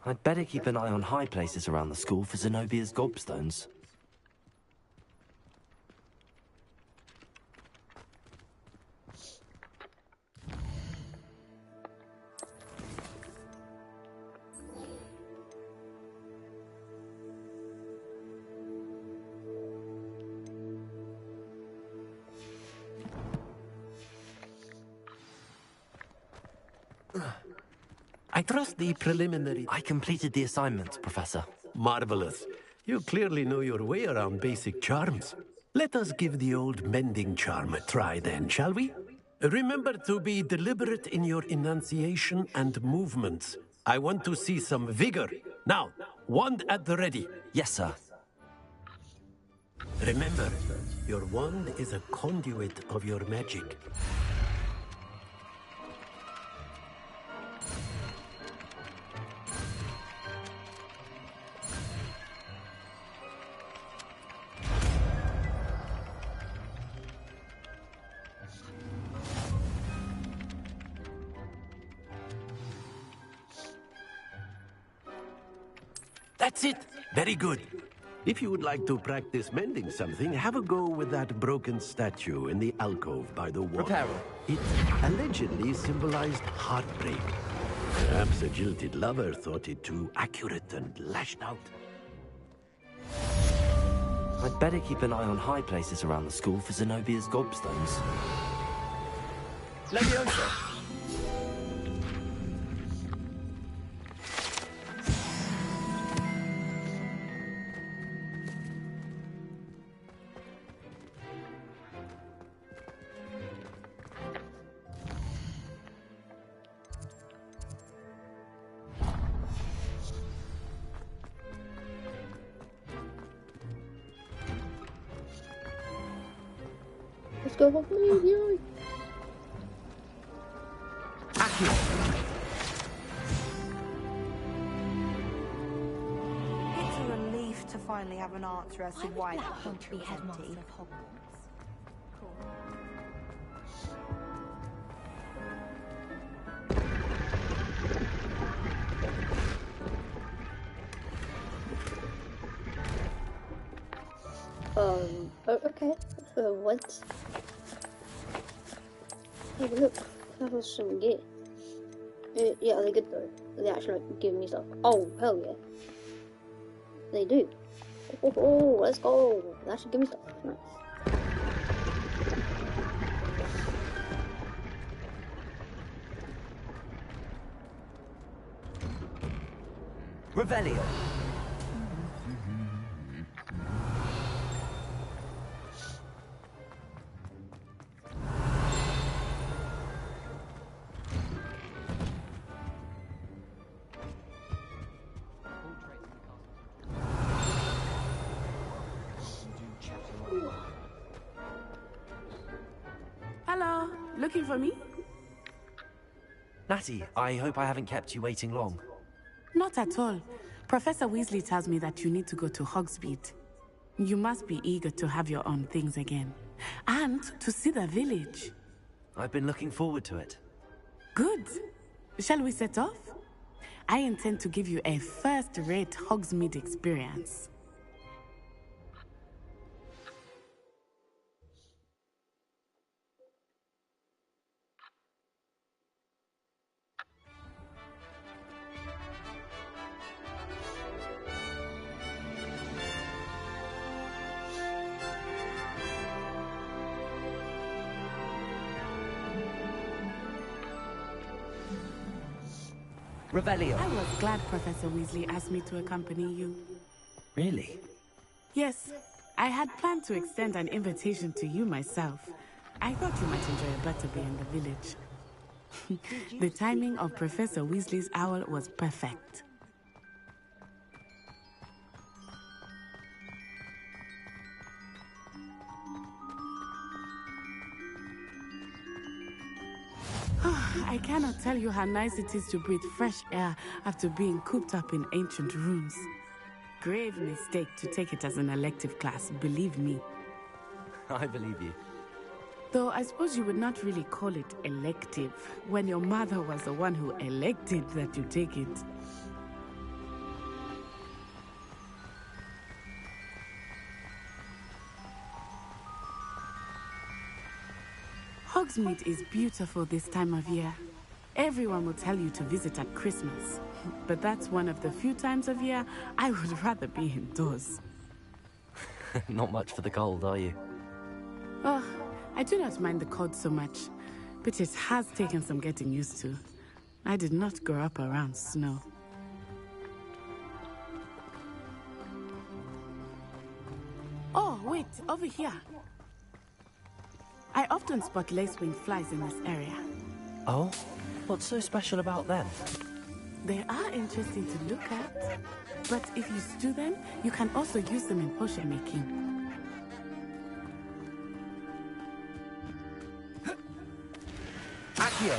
I'd better keep an eye on high places around the school for Zenobia's gobstones. I trust the preliminary... I completed the assignment, Professor. Marvelous. You clearly know your way around basic charms. Let us give the old mending charm a try then, shall we? Remember to be deliberate in your enunciation and movements. I want to see some vigor. Now, wand at the ready. Yes, sir. Remember, your wand is a conduit of your magic. That's it! Very good. If you would like to practice mending something, have a go with that broken statue in the alcove by the wall. Repair it. It allegedly symbolized heartbreak. Perhaps a jilted lover thought it too accurate and lashed out. I'd better keep an eye on high places around the school for Zenobia's gobstones. Leviosa! Let's go, Hogsmeade, yay! It's a relief to finally have an answer as to why that country was empty. Okay. What? Have a look. That was some gear. Yeah, are they good though? Are they actually like, giving me stuff? Oh, hell yeah. They do. Oh, let's go. They actually give me stuff. Nice. Revelio. Hello, looking for me? Natty, I hope I haven't kept you waiting long. Not at all. Professor Weasley tells me that you need to go to Hogsmeade. You must be eager to have your own things again. And to see the village. I've been looking forward to it. Good. Shall we set off? I intend to give you a first-rate Hogsmeade experience. Revelio. I was glad Professor Weasley asked me to accompany you. Really? Yes. I had planned to extend an invitation to you myself. I thought you might enjoy a butterbeer in the village. The timing of Professor Weasley's owl was perfect. I cannot tell you how nice it is to breathe fresh air after being cooped up in ancient rooms. Grave mistake to take it as an elective class, believe me. I believe you. Though I suppose you would not really call it elective when your mother was the one who elected that you take it. Hogsmeade is beautiful this time of year. Everyone will tell you to visit at Christmas, but that's one of the few times of year I would rather be indoors. Not much for the cold, are you? Oh, I do not mind the cold so much, but it has taken some getting used to. I did not grow up around snow. Oh, wait, over here. I often spot lacewing flies in this area. Oh? What's so special about them? They are interesting to look at, but if you stew them, you can also use them in potion making. Accio!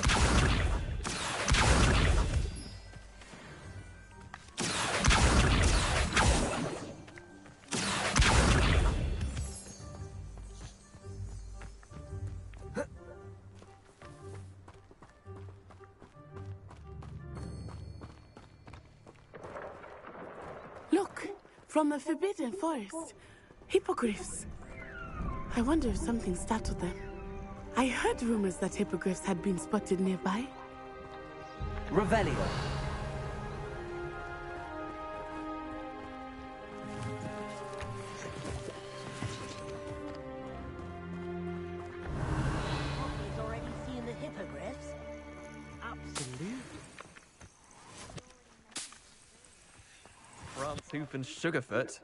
Look, from the Forbidden Forest. Hippogriffs. I wonder if something startled them. I heard rumors that hippogriffs had been spotted nearby. Revelio. He's already seen the hippogriffs. Absolutely. France Hoof and Sugarfoot.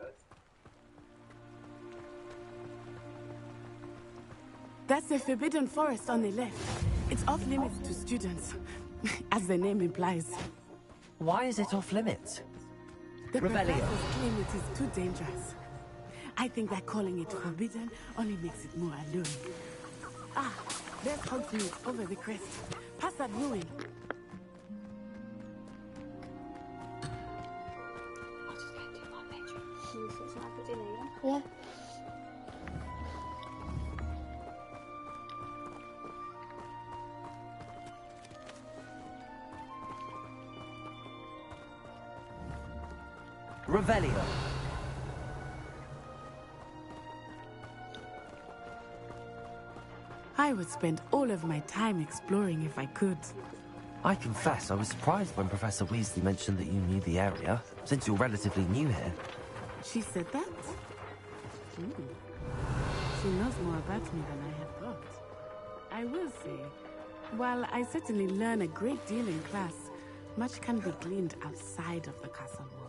That's the Forbidden Forest on the left. It's off limits to students, as the name implies. Why is it off limits? The Revelio. professors claim it is too dangerous. I think that calling it forbidden only makes it more alluring. Ah, there's Hogsmeade over the crest. Past that ruin. Yeah. Revelio. I would spend all of my time exploring if I could. I confess, I was surprised when Professor Weasley mentioned that you knew the area, since you're relatively new here. She said that? She knows more about me than I had thought. I will say, while I certainly learn a great deal in class, much can be gleaned outside of the castle walls.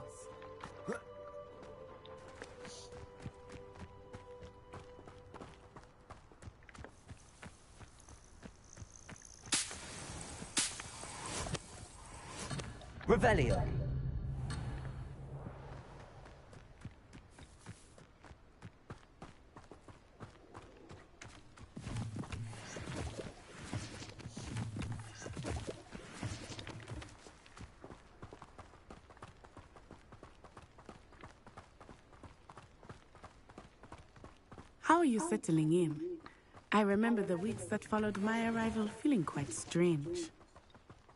Revelio. How are you settling in? I remember the weeks that followed my arrival feeling quite strange.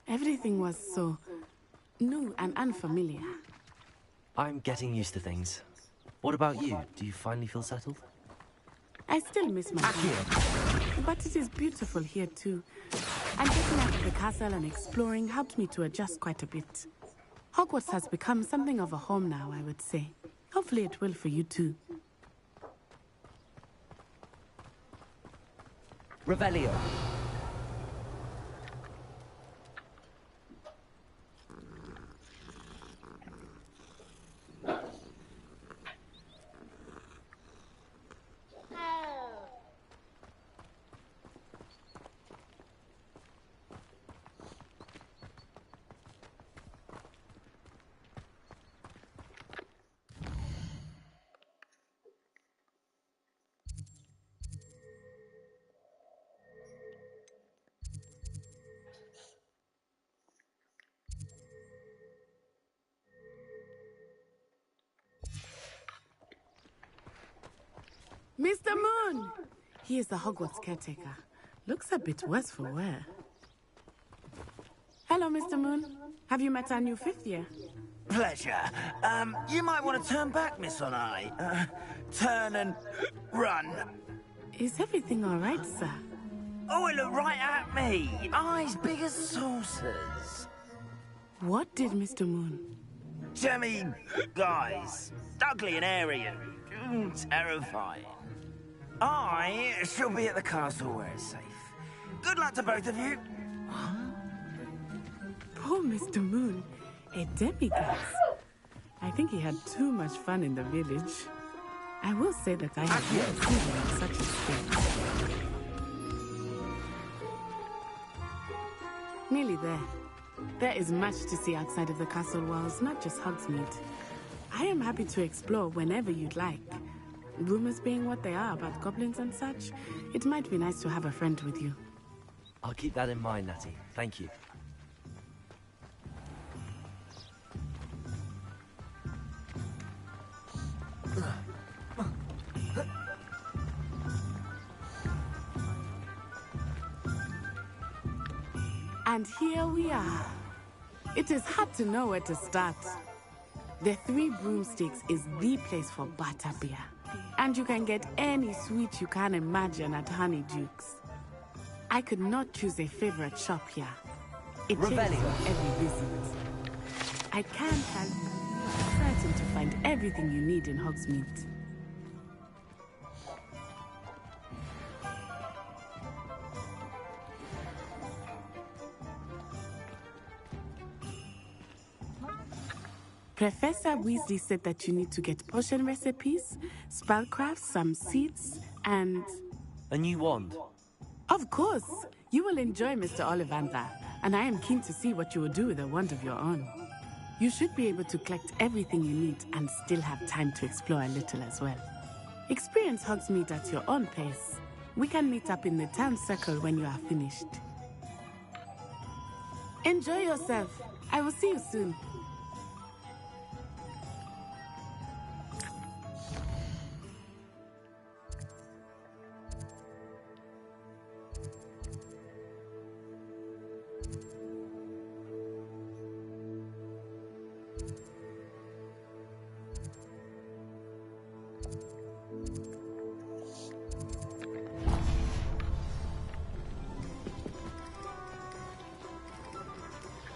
Everything was so new and unfamiliar. I'm getting used to things. What about you? Do you finally feel settled? I still miss my home, but it is beautiful here too. And getting out of the castle and exploring helped me to adjust quite a bit. Hogwarts has become something of a home now, I would say. Hopefully it will for you too. Revelio. Mr. Moon! He is the Hogwarts caretaker. Looks a bit worse for wear. Hello, Mr. Moon. Have you met our new fifth year? Pleasure. You might want to turn back, Miss Onai. Turn and run. Is everything all right, sir? Oh, it looked right at me. Eyes big as saucers. What did Mr. Moon? Jemmy, guys. Ugly and airy and terrifying. I shall be at the castle where it's safe. Good luck to both of you. Poor Mr. Moon. A demigod. I think he had too much fun in the village. I will say that I have never seen him in such a state. Nearly there. There is much to see outside of the castle walls, not just Hogsmeade. I am happy to explore whenever you'd like. Rumors being what they are about goblins and such, it might be nice to have a friend with you. I'll keep that in mind, Natty. Thank you. And here we are. It is hard to know where to start. The Three Broomsticks is the place for butterbeer. And you can get any sweet you can imagine at Honeyduke's. I could not choose a favorite shop here. It changes with every visit. I can tell you, you're certain to find everything you need in Hogsmeade. Professor Weasley said that you need to get potion recipes, spellcraft, some seeds, and... A new wand? Of course! You will enjoy Mr. Ollivander, and I am keen to see what you will do with a wand of your own. You should be able to collect everything you need and still have time to explore a little as well. Experience Hogsmeade at your own pace. We can meet up in the town circle when you are finished. Enjoy yourself. I will see you soon.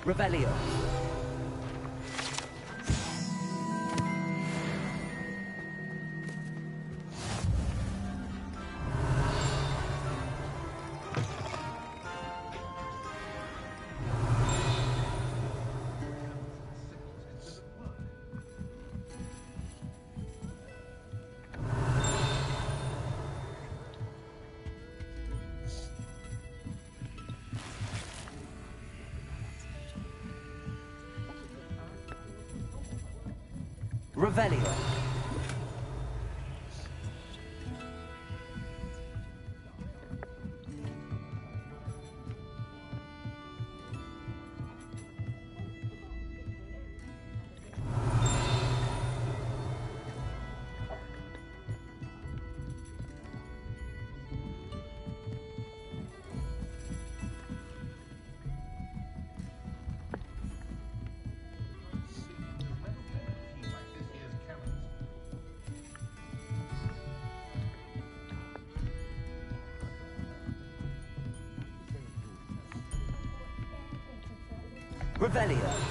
Revelio. Revelio. Revelio.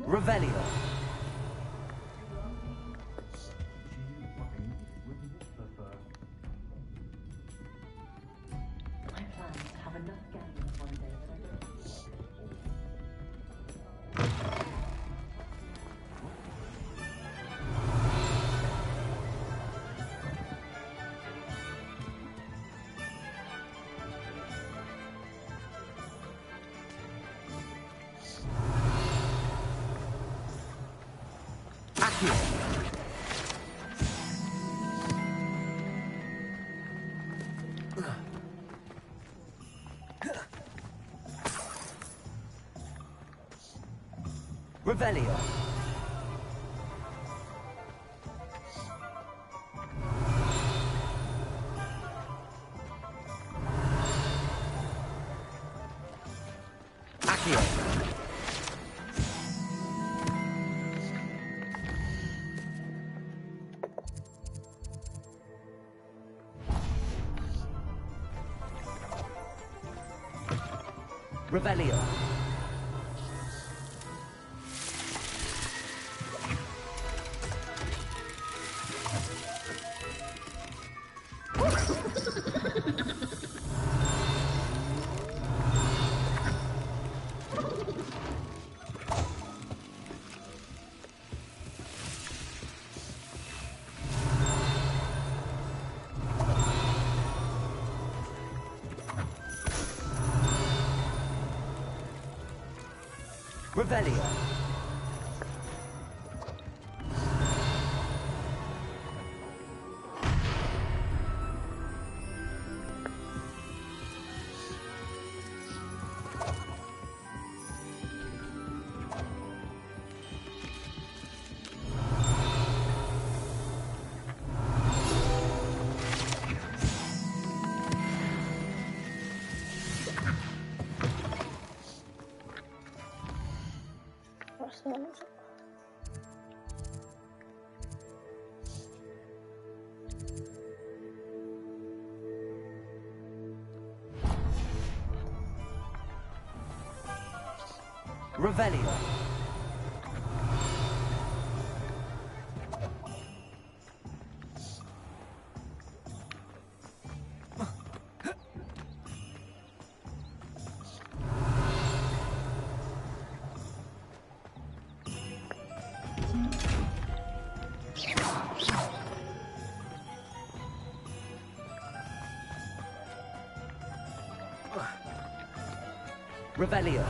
Revelio. Revelio. Accio. Revelio. Revelio. What's that? Revelio. Revelio.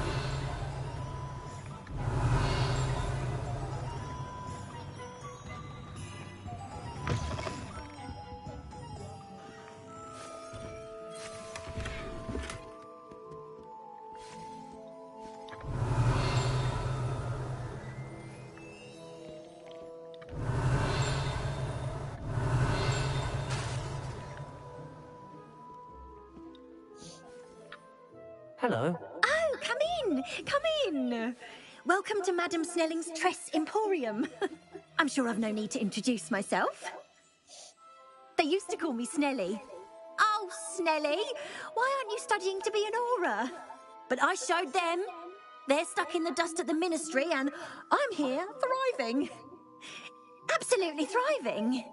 Hello. Oh, come in, come in. Welcome to Madame Snelling's Tress Emporium. I'm sure I've no need to introduce myself. They used to call me Snelly. Oh, Snelly, why aren't you studying to be an aura? But I showed them. They're stuck in the dust at the ministry and I'm here thriving. Absolutely thriving.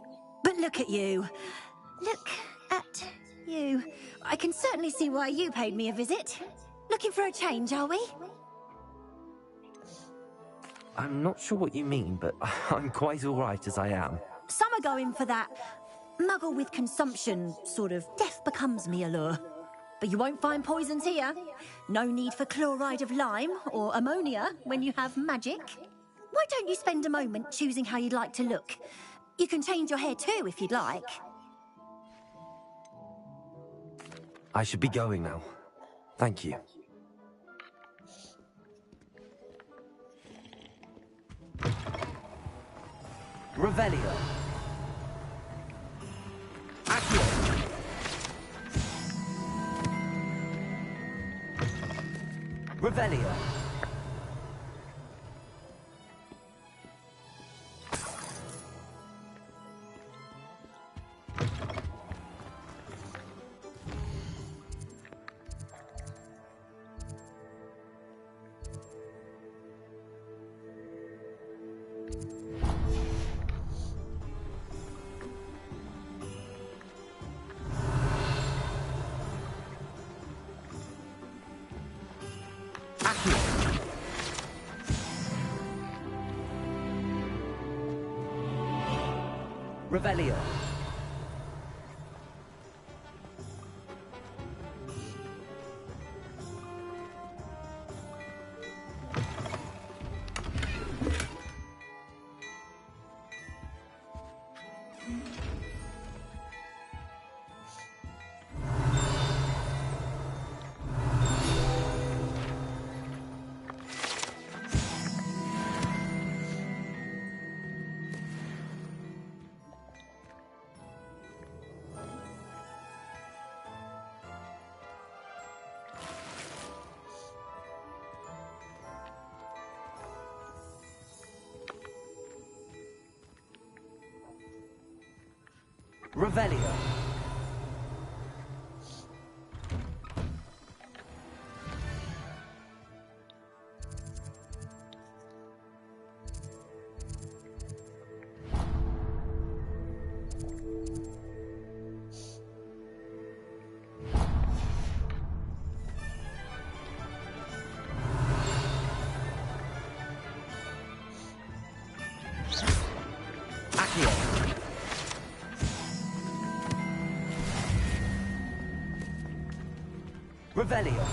But look at you. Look at you. I can certainly see why you paid me a visit. Looking for a change, are we? I'm not sure what you mean, but I'm quite all right as I am. Some are going for that muggle with consumption, sort of death becomes me allure. But you won't find poisons here. No need for chloride of lime or ammonia when you have magic. Why don't you spend a moment choosing how you'd like to look? You can change your hair too if you'd like. I should be going now. Thank you. Revelio. Accio. Revelio. Revelio. Revelio. Accio. Revelio.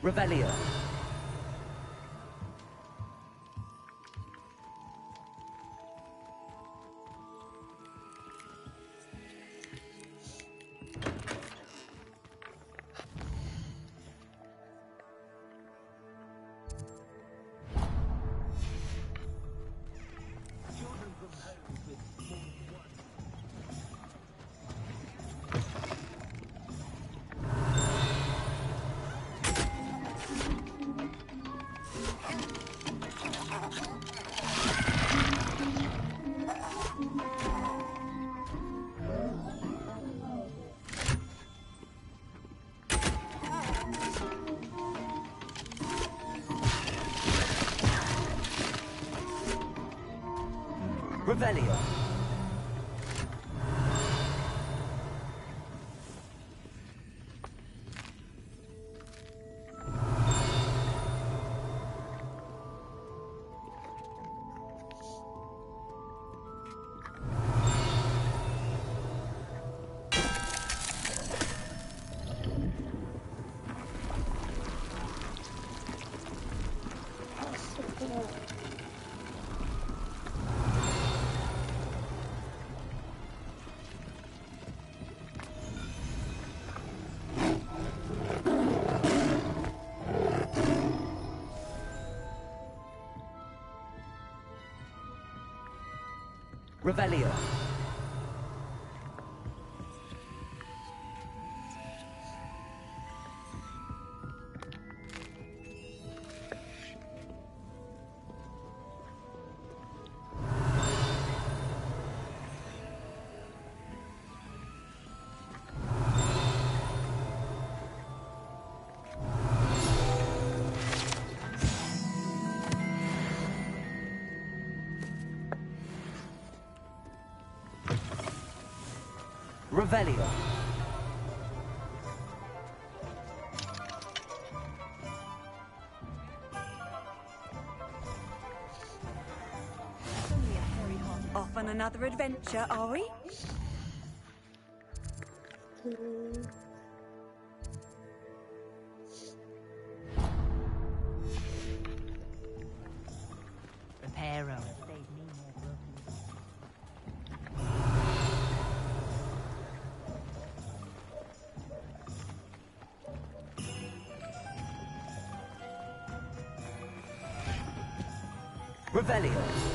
Revelio. Revelio. Revelio. Revelio. Off on another adventure, are we? Reparo. Revelio.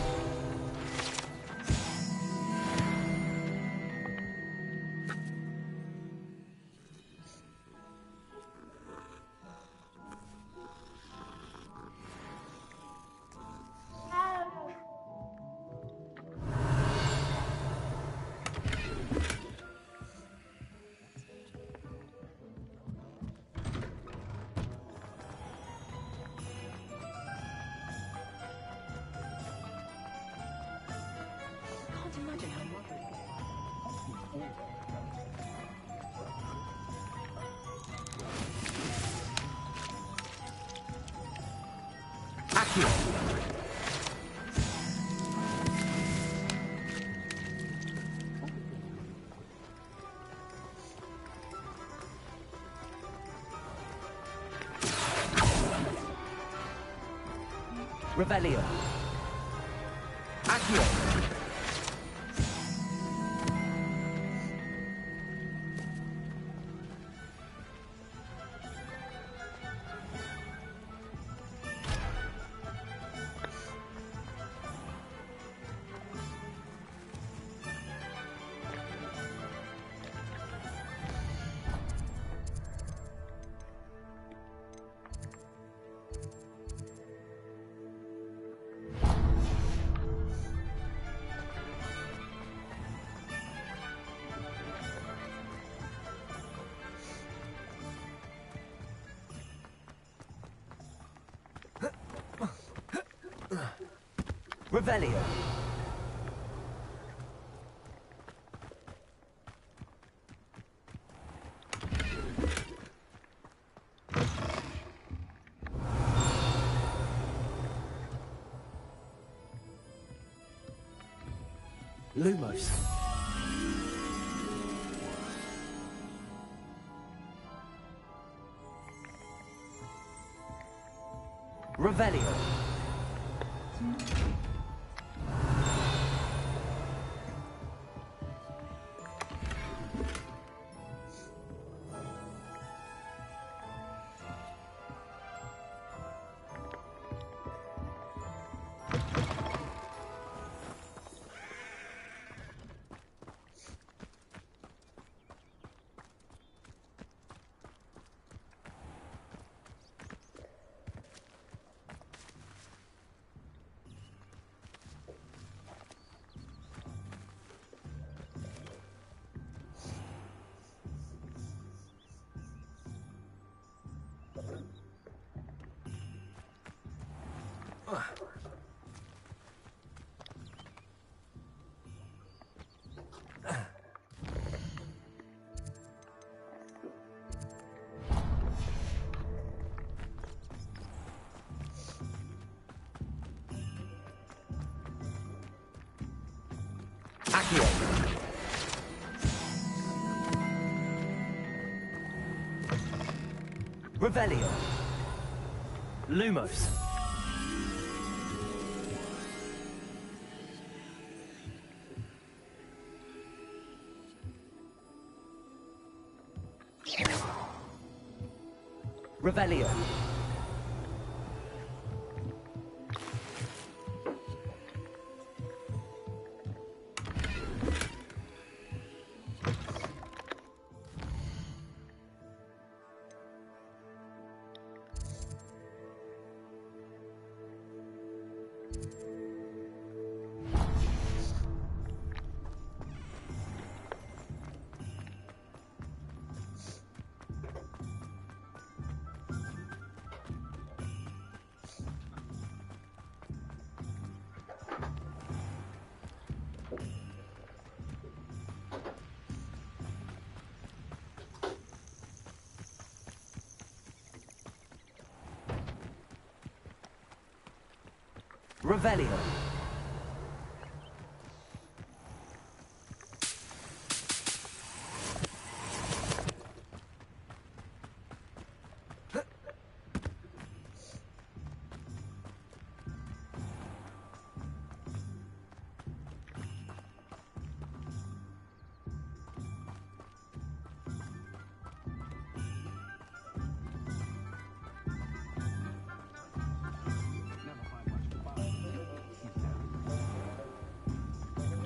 Revelio. Accio. Revelio. Lumos. Revelio. Accio. Revelio. Lumos. Revelio. Revelio.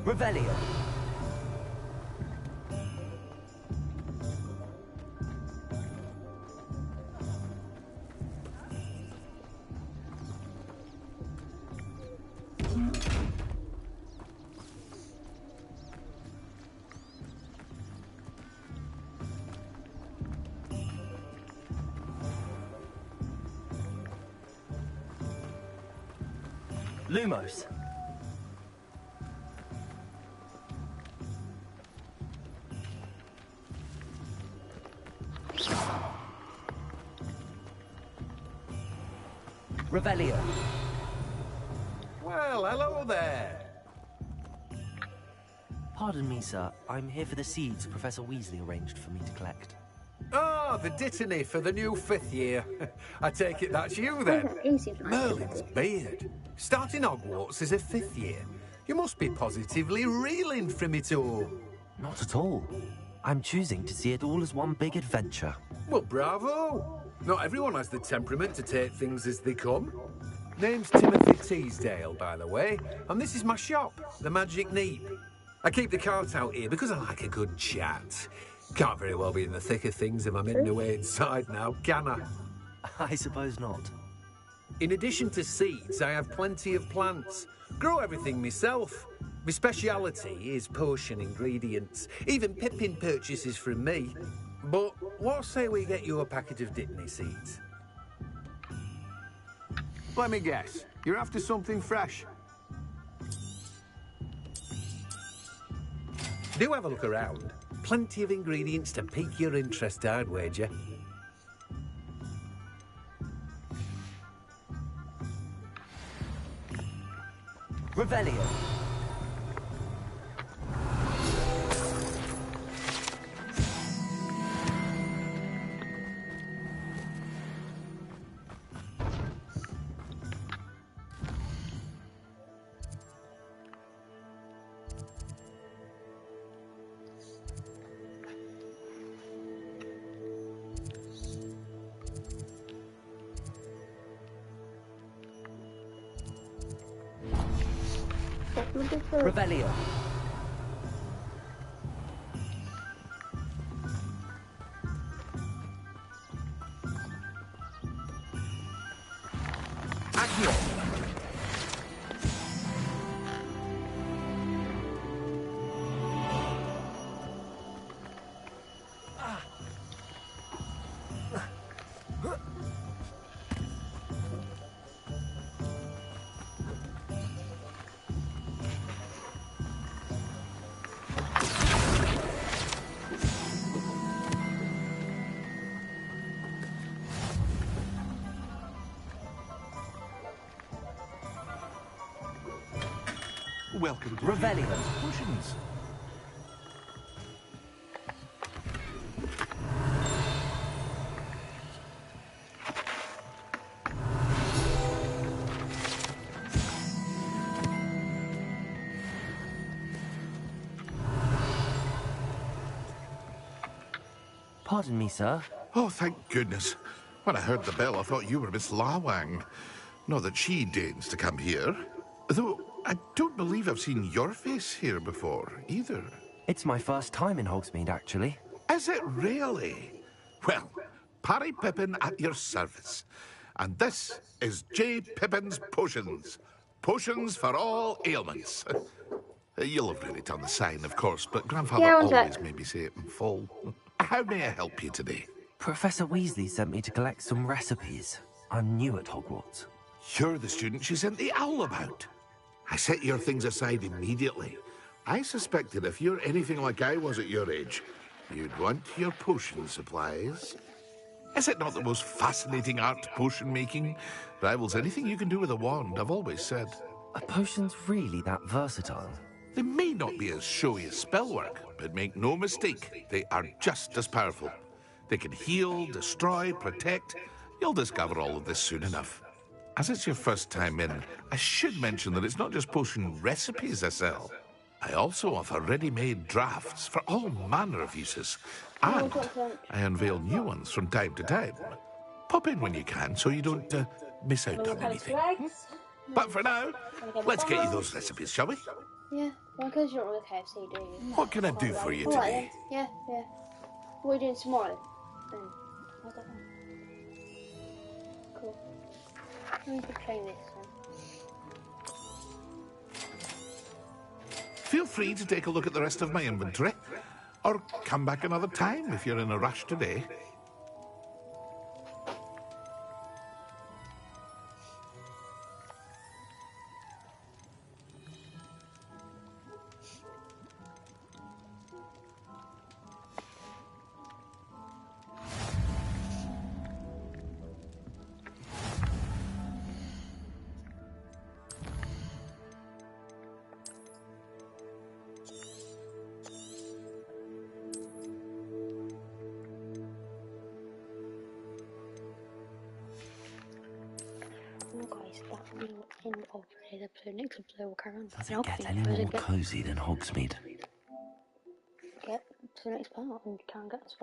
Revelio. Lumos. Revelio. Well, hello there. Pardon me, sir. I'm here for the seeds Professor Weasley arranged for me to collect. Ah, the dittany for the new 5th year. I take it that's you then. Merlin's beard. Starting Hogwarts as a 5th year. You must be positively reeling from it all. Not at all. I'm choosing to see it all as one big adventure. Well, bravo. Not everyone has the temperament to take things as they come. Name's Timothy Teasdale, by the way, and this is my shop, the Magic Neep. I keep the cart out here because I like a good chat. Can't very well be in the thick of things if I'm hidden away inside now, can I? I suppose not. In addition to seeds, I have plenty of plants. Grow everything myself. My speciality is potion ingredients. Even Pippin purchases from me. But what say we get you a packet of Dittany seeds? Let me guess. You're after something fresh. Do have a look around. Plenty of ingredients to pique your interest, I'd wager. Revelio. Revelio. Accio. Welcome to Revelio. Potions. Pardon me, sir. Oh, thank goodness. When I heard the bell, I thought you were Miss Lawang. Not that she deigns to come here. Though, I don't believe I've seen your face here before, either. It's my first time in Hogsmeade, actually. Is it really? Well, Parry Pippin at your service. And this is J. Pippin's Potions. Potions for all ailments. You'll have read it on the sign, of course, but Grandfather always made me say it in full. How may I help you today? Professor Weasley sent me to collect some recipes. I'm new at Hogwarts. You're the student she sent the owl about. I set your things aside immediately. I suspected if you're anything like I was at your age, you'd want your potion supplies. Is it not the most fascinating art, potion making? Rivals anything you can do with a wand, I've always said. Are potions really that versatile? They may not be as showy as spellwork, but make no mistake, they are just as powerful. They can heal, destroy, protect. You'll discover all of this soon enough. As it's your first time in, I should mention that it's not just potion recipes I sell. I also offer ready-made drafts for all manner of uses. And I unveil new ones from time to time. Pop in when you can so you don't miss out on anything. But for now, let's get you those recipes, shall we? Yeah, well, because you don't really KFC, do you? What can I do for you today? Yeah, yeah. What are you doing tomorrow? I don't know. Cool. Let me train this one. Feel free to take a look at the rest of my inventory, or come back another time if you're in a rush today. End of today's episode. Next episode we'll carry on. Does it get any more cosy than Hogsmeade? Get to the next part and can't get as far.